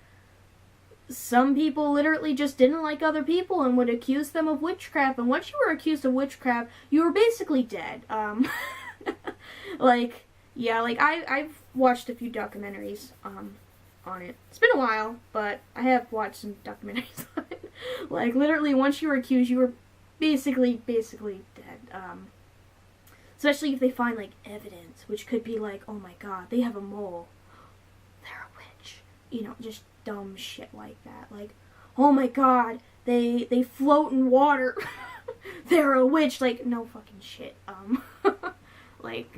some people literally just didn't like other people and would accuse them of witchcraft, and once you were accused of witchcraft, you were basically dead. Like, yeah, like, I've watched a few documentaries, on it. It's been a while, but I have watched some documentaries on it. Like, literally, once you were accused, you were basically dead. Especially if they find, like, evidence, which could be like, oh my god, they have a mole. They're a witch. You know, just dumb shit like that. Like, oh my god, they float in water. They're a witch. Like, no fucking shit. Like,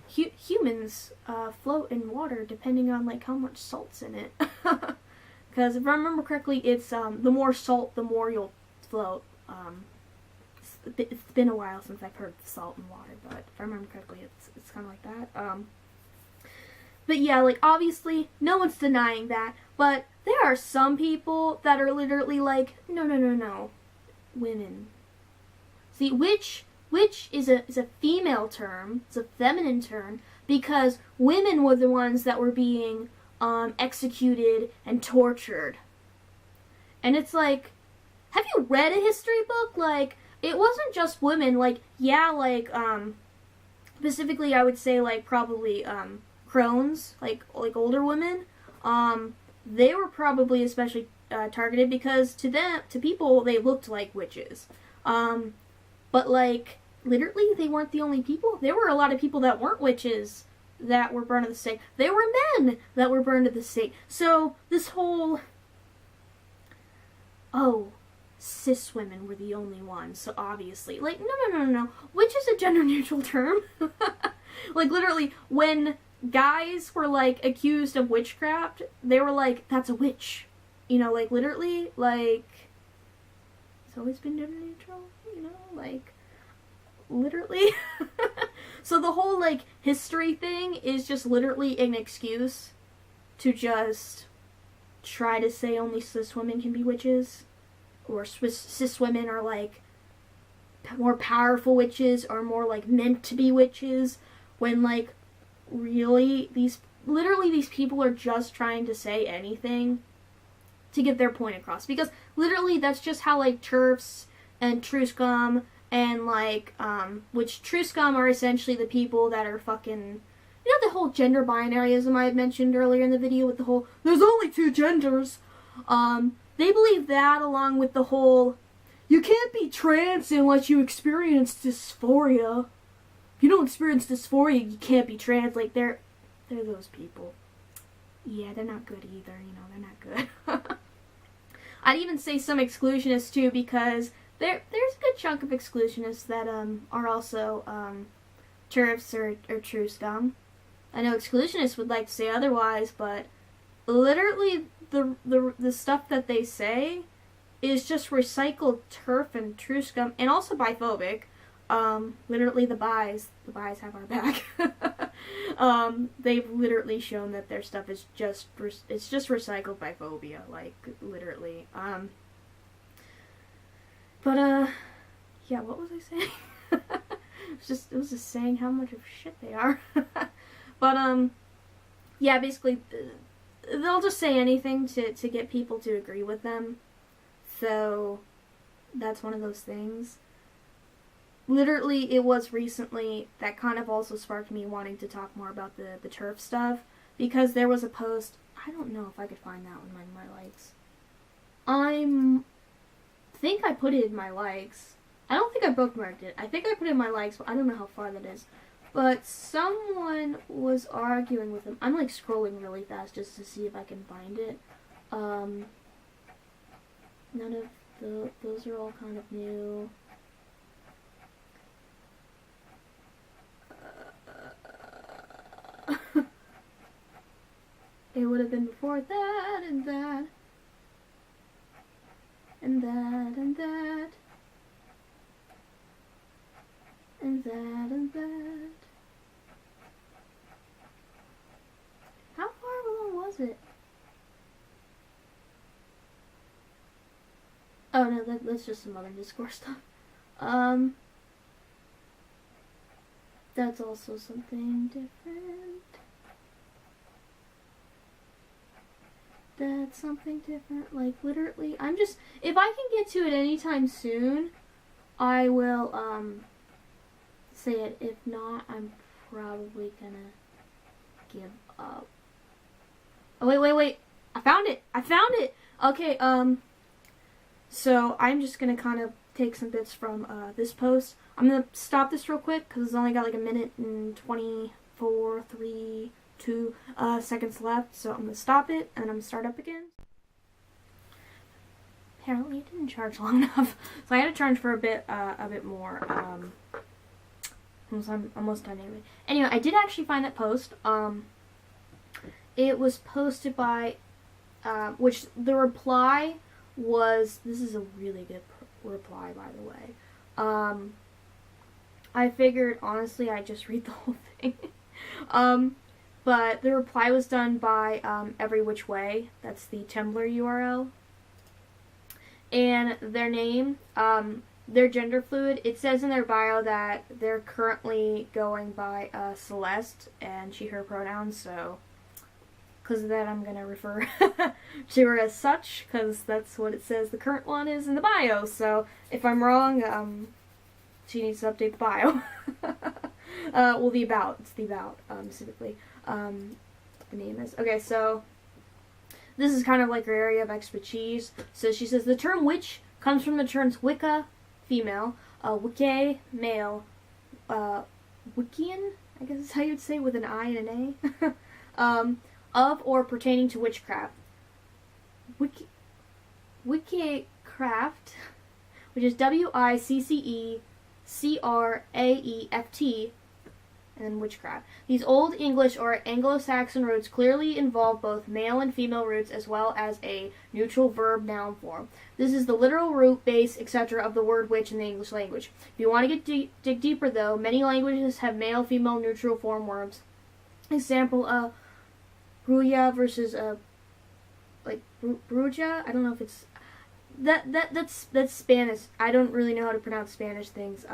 humans float in water depending on, like, how much salt's in it. Because if I remember correctly, it's the more salt, the more you'll float. It's been a while since I've heard salt and water, but if I remember correctly, it's kind of like that. But yeah, like, obviously, no one's denying that, but there are some people that are literally like, no, women. See, witch is a female term, it's a feminine term, because women were the ones that were being executed and tortured. And it's like, have you read a history book? Like, it wasn't just women, like, yeah, like, specifically I would say, like, probably, crones, like older women, they were probably especially, targeted because to people, they looked like witches. But, like, literally, they weren't the only people. There were a lot of people that weren't witches that were burned at the stake. There were men that were burned at the stake. So, this whole, oh, cis women were the only ones, so obviously, like, no. Witch is a gender-neutral term. Like, literally, when guys were, like, accused of witchcraft, they were like, that's a witch. You know, like, literally, like, it's always been gender-neutral, you know, like, literally. So the whole, like, history thing is just literally an excuse to just try to say only cis women can be witches. Or cis women are, like, more powerful witches, or more, like, meant to be witches, when, like, really, these people are just trying to say anything to get their point across. Because, literally, that's just how, like, TERFs and true scum, and, like, which true scum are essentially the people that are fucking, you know, the whole gender binaryism I had mentioned earlier in the video with the whole, there's only 2 genders, they believe that, along with the whole, you can't be trans unless you experience dysphoria. If you don't experience dysphoria, you can't be trans. Like, they're those people. Yeah, they're not good either, you know, they're not good. I'd even say some exclusionists, too, because there's a good chunk of exclusionists that, are also, TERFs or true scum. I know exclusionists would like to say otherwise, but literally, the stuff that they say is just recycled TERF and true scum, and also biphobic. Literally the bis have our back. They've literally shown that their stuff is just recycled biphobia, like, literally. But, yeah, what was I saying? It was just saying how much of shit they are. But, yeah, basically, they'll just say anything to get people to agree with them. So, that's one of those things. Literally, it was recently that kind of also sparked me wanting to talk more about the TERF stuff, because there was a post, I don't know if I could find that one in my likes. I think I put it in my likes. I don't think I bookmarked it. I think I put it in my likes, but I don't know how far that is. But someone was arguing with him. I'm like scrolling really fast just to see if I can find it. None of those are all kind of new. It would have been before that and that. And that and that. And that and that. How far along was it? Oh no, that's just some other Discord stuff. That's also something different. That's something different. Like, literally, I'm just, if I can get to it anytime soon, I will, say it. If not, I'm probably gonna give up. Oh, wait. I found it! Okay, so I'm just gonna kind of take some bits from, this post. I'm gonna stop this real quick, because it's only got like a minute and 24, 3, 2 seconds left, so I'm gonna stop it and I'm gonna start up again. Apparently it didn't charge long enough, so I had to charge for a bit more. I'm almost done anyway. Anyway, I did actually find that post. It was posted by, which the reply was, this is a really good reply, by the way. I figured honestly I'd just read the whole thing. But the reply was done by Every Which Way. That's the Tumblr URL. And their name, they're gender fluid. It says in their bio that they're currently going by Celeste and she, her pronouns, so because of that I'm going to refer to her as such, because that's what it says the current one is in the bio. So if I'm wrong, she needs to update the bio. Well, the about. It's the about, specifically. The name is. Okay, so this is kind of like her area of expertise. So she says, the term witch comes from the terms Wicca, female, Wicca, male, Wiccan, I guess is how you'd say, with an I and an A, of or pertaining to witchcraft. Witchcraft, which is WICCECRAEFT, and witchcraft. These Old English or Anglo-Saxon roots clearly involve both male and female roots as well as a neutral verb-noun form. This is the literal root, base, etc. of the word witch in the English language. If you want to dig deeper, though, many languages have male, female, neutral form verbs. Example, bruja versus like bruja. I don't know if it's that's Spanish. I don't really know how to pronounce Spanish things.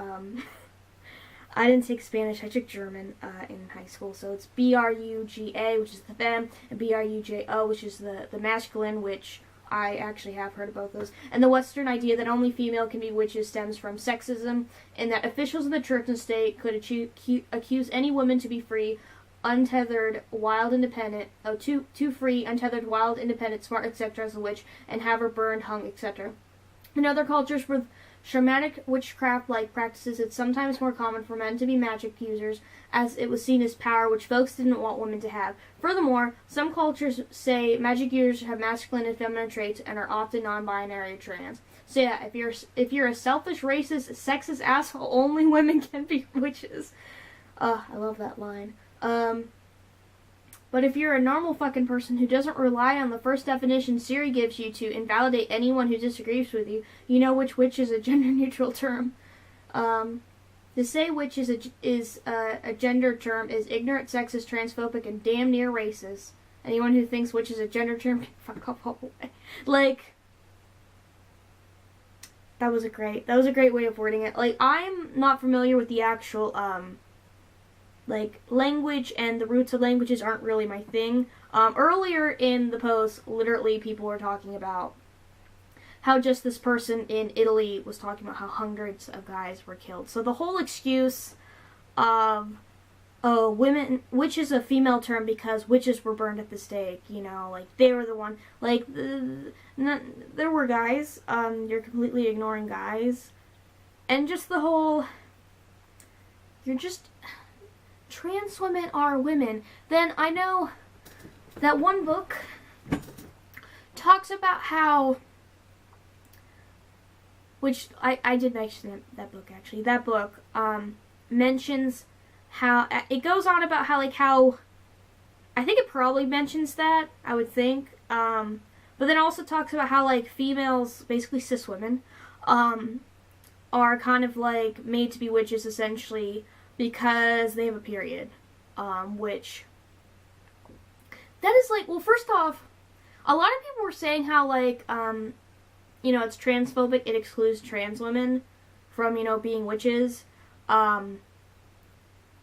I didn't take Spanish. I took German in high school, so it's B-R-U-G-A, which is the femme, and B-R-U-J-O, which is the masculine, which I actually have heard of both those. And the Western idea that only female can be witches stems from sexism, and that officials in the church and state could accuse any woman to be free, untethered, wild, independent, too free, untethered, wild, independent, smart, etc. as a witch, and have her burned, hung, etc. In other cultures with shamanic witchcraft-like practices, it's sometimes more common for men to be magic users, as it was seen as power which folks didn't want women to have. Furthermore, some cultures say magic users have masculine and feminine traits and are often non-binary or trans. So yeah, if you're a selfish, racist, sexist asshole, only women can be witches. I love that line. But if you're a normal fucking person who doesn't rely on the first definition Siri gives you to invalidate anyone who disagrees with you, you know which witch is a gender-neutral term. To say witch is a gender term is ignorant, sexist, transphobic, and damn near racist. Anyone who thinks witch is a gender term can fuck off all the way. Like, that was a great way of wording it. Like, I'm not familiar with the actual, like, language, and the roots of languages aren't really my thing. Earlier in the post, literally people were talking about how just this person in Italy was talking about how hundreds of guys were killed. So the whole excuse of, oh, women, witch is a female term because witches were burned at the stake, you know, like, they were the one, like, there were guys, you're completely ignoring guys, and just the whole, trans women are women, then I know that one book talks about how, which I did mention that book actually. That book mentions how, it goes on about how, like, how, I think it probably mentions that, I would think, but then also talks about how, like, females, basically cis women, are kind of, like, made to be witches, essentially, because they have a period, which, that is, like, well, first off, a lot of people were saying how, like, you know, it's transphobic, it excludes trans women from, you know, being witches,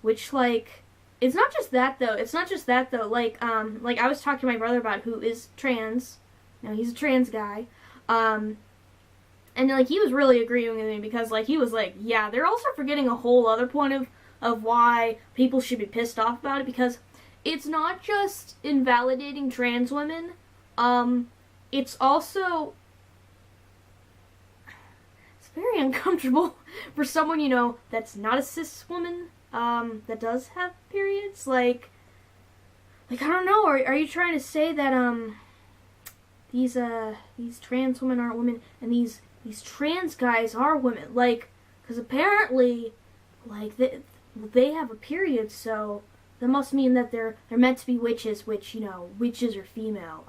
which, like, it's not just that, though, like, I was talking to my brother about who is trans, you know, he's a trans guy, and, like, he was really agreeing with me, because, like, he was like, yeah, they're also forgetting a whole other point of why people should be pissed off about it, because it's not just invalidating trans women, it's also, it's very uncomfortable for someone, you know, that's not a cis woman, that does have periods, like, I don't know, are you trying to say that, these trans women aren't women, and these trans guys are women, like, because apparently, like, they have a period, so that must mean that they're meant to be witches, which, you know, witches are female,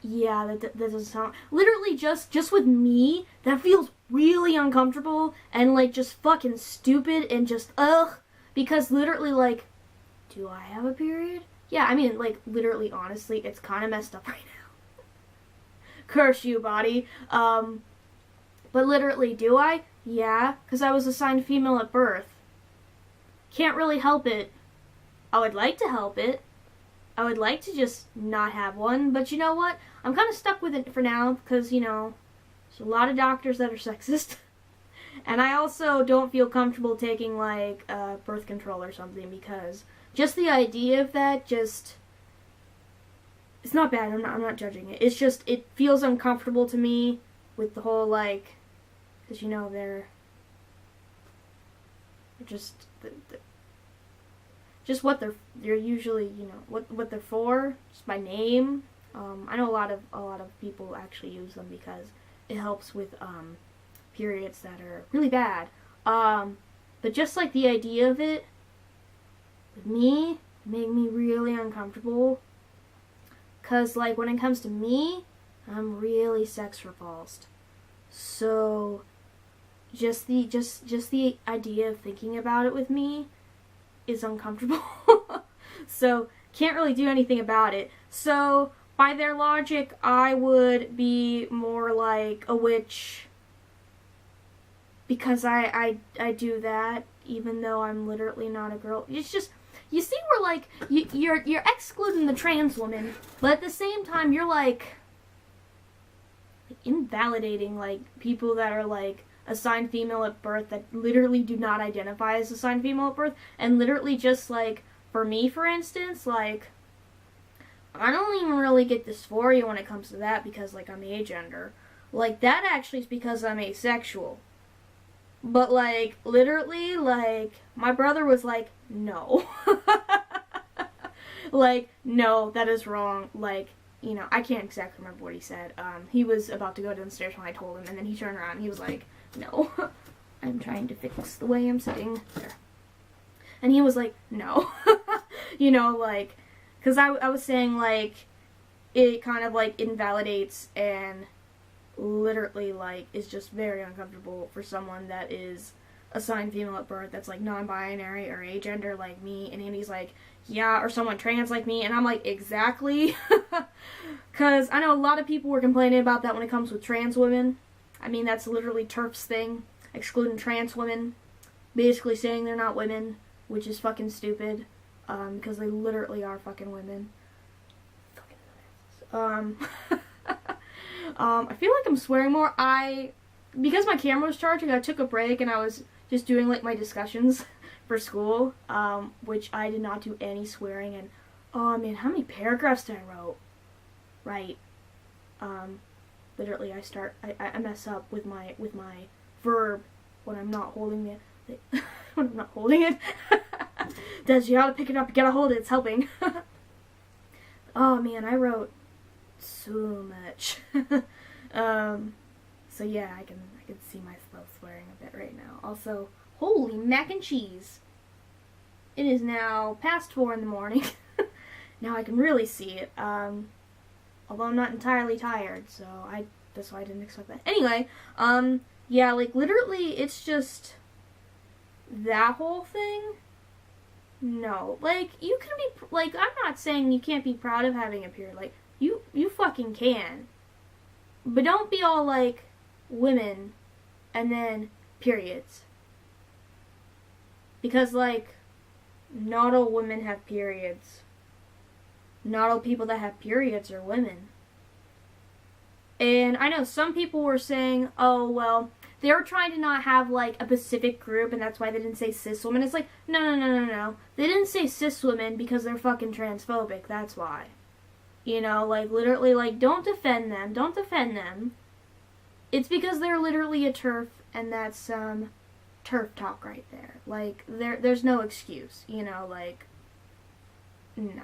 yeah, that doesn't sound, literally, just with me, that feels really uncomfortable, and, like, just fucking stupid, and just, ugh, because literally, like, do I have a period? Yeah, I mean, like, literally, honestly, it's kind of messed up right now. Curse you, body. But literally, do I? Yeah, because I was assigned female at birth. Can't really help it. I would like to help it. I would like to just not have one, but you know what? I'm kind of stuck with it for now, because, you know, there's a lot of doctors that are sexist. And I also don't feel comfortable taking, like, birth control or something, because just the idea of that, just, it's not bad, I'm not judging it. It's just, it feels uncomfortable to me with the whole, like, because, you know, they're just, just what they're usually, you know, what they're for, just by name. I know a lot of people actually use them because it helps with, periods that are really bad. But just, like, the idea of it, with me, made me really uncomfortable. Cause, like, when it comes to me, I'm really sex repulsed. So, just the idea of thinking about it with me is uncomfortable. So, can't really do anything about it. So, by their logic, I would be more like a witch, because I do that, even though I'm literally not a girl. It's just, you see where, like, you're excluding the trans woman, but at the same time, you're, like, invalidating, like, people that are, like, assigned female at birth that literally do not identify as assigned female at birth, and literally just, like, for me, for instance, like, I don't even really get dysphoria when it comes to that, because, like, I'm agender. Like, that actually is because I'm asexual. But, like, literally, like, my brother was like, no. Like, no, that is wrong. Like, you know, I can't exactly remember what he said. He was about to go downstairs when I told him, and then he turned around and he was like, no. I'm trying to fix the way I'm sitting. There. And he was like, no. You know, like, because I was saying, like, it kind of, like, invalidates and literally, like, is just very uncomfortable for someone that is assigned female at birth, that's, like, non-binary or agender like me, and Andy's like, yeah, or someone trans like me, and I'm like, exactly. Because I know a lot of people were complaining about that when it comes with trans women. I mean, that's literally TERF's thing, excluding trans women, basically saying they're not women, which is fucking stupid, because they literally are fucking women. I feel like I'm swearing more. Because my camera was charging, I took a break and I was just doing, like, my discussions for school, which I did not do any swearing, and, oh man, how many paragraphs did I write? Literally, I mess up with my verb when I'm not holding when I'm not holding it. Des, you gotta pick it up, you gotta hold it, it's helping. Oh man, I wrote so much. So yeah, I can see myself swearing a bit right now. Also, holy mac and cheese. It is now past 4 in the morning. Now I can really see it. Although I'm not entirely tired, so that's why I didn't expect that. Anyway, yeah, like literally it's just that whole thing. No, like you can be like, I'm not saying you can't be proud of having a period. Like you fucking can. But don't be all like women and then periods. Because like not all women have periods. Not all people that have periods are women. And I know some people were saying, oh, well, they were trying to not have, like, a specific group, and that's why they didn't say cis women. It's like, no. They didn't say cis women because they're fucking transphobic. That's why. You know, like, literally, like, don't defend them. Don't defend them. It's because they're literally a TERF, and that's, TERF talk right there. Like, there's no excuse, you know, like, no.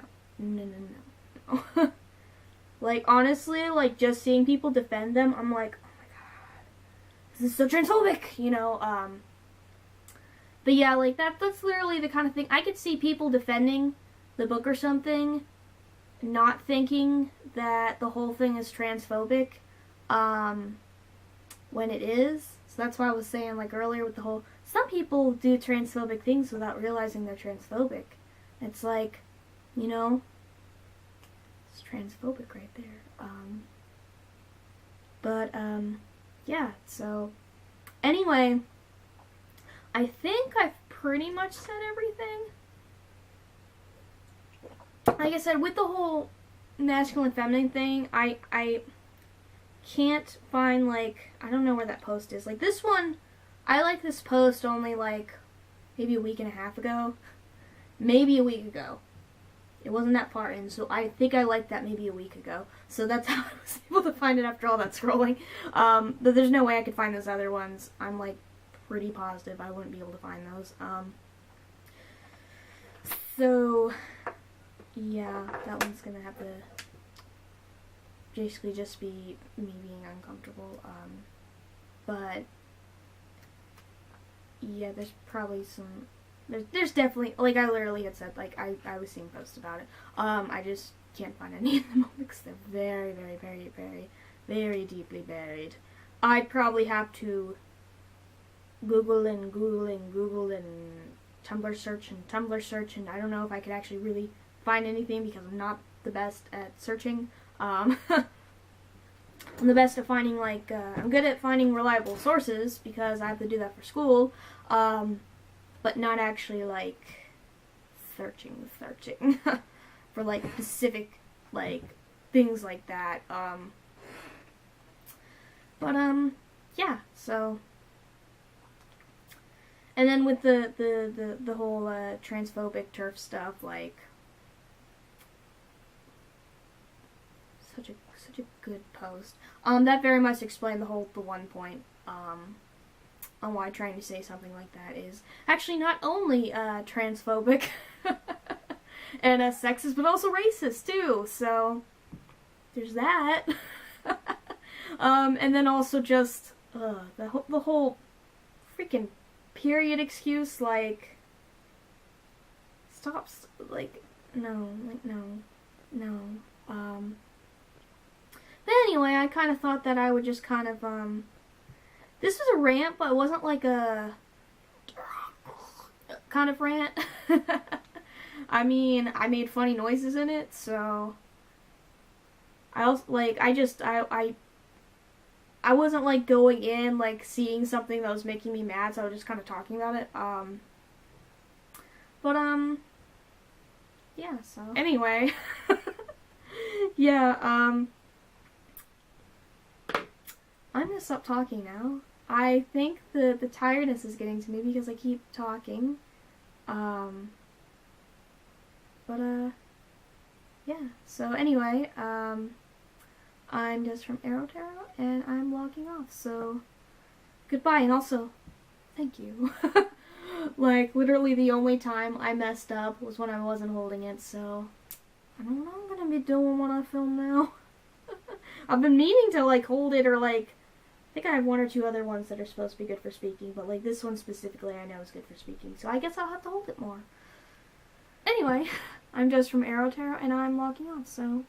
Like, honestly, like, just seeing people defend them, I'm like, oh my god, this is so transphobic, you know, but yeah, like, that's literally the kind of thing, I could see people defending the book or something, not thinking that the whole thing is transphobic, when it is. So that's why I was saying, like, earlier with the whole, some people do transphobic things without realizing they're transphobic. It's like, you know, it's transphobic right there. Yeah, so, anyway, I think I've pretty much said everything. Like I said, with the whole masculine feminine thing, I can't find, like, I don't know where that post is. Like, this one, I like this post only, like, maybe a week and a half ago. Maybe a week ago. It wasn't that far in, so I think I liked that maybe a week ago. So that's how I was able to find it after all that scrolling. But there's no way I could find those other ones. I'm, like, pretty positive I wouldn't be able to find those. So, yeah, that one's gonna have to basically just be me being uncomfortable. But, yeah, there's probably some... There's definitely, like I literally had said, like, I was seeing posts about it. I just can't find any of them because they're very, very, very, very, very deeply buried. I'd probably have to Google and Tumblr search, and I don't know if I could actually really find anything because I'm not the best at searching. I'm the best at finding, like, I'm good at finding reliable sources because I have to do that for school. But not actually, like, searching for, like, specific, like, things like that. Yeah, so, and then with the whole, transphobic TERF stuff, like, such a good post. That very much explained the one point, on why trying to say something like that is actually not only transphobic and sexist, but also racist too. So there's that. And then also just the whole freaking period excuse. Like, stop. Like, no. But anyway, I kind of thought that I would just kind of this was a rant, but it wasn't like a kind of rant. I mean, I made funny noises in it, so I also, like, I wasn't, like, going in, like, seeing something that was making me mad, so I was just kind of talking about it. Yeah, so anyway, yeah, I'm gonna stop talking now. I think the tiredness is getting to me because I keep talking. Yeah. So anyway, I'm just from Aro-Tarot, and I'm logging off. So, goodbye, and also, thank you. Like, literally the only time I messed up was when I wasn't holding it, so I don't know what I'm gonna be doing when I film now. I've been meaning to, like, hold it or, like, I think I have one or two other ones that are supposed to be good for speaking, but, like, this one specifically I know is good for speaking, so I guess I'll have to hold it more. Anyway, I'm just from Aro-Tarot, and I'm logging off, so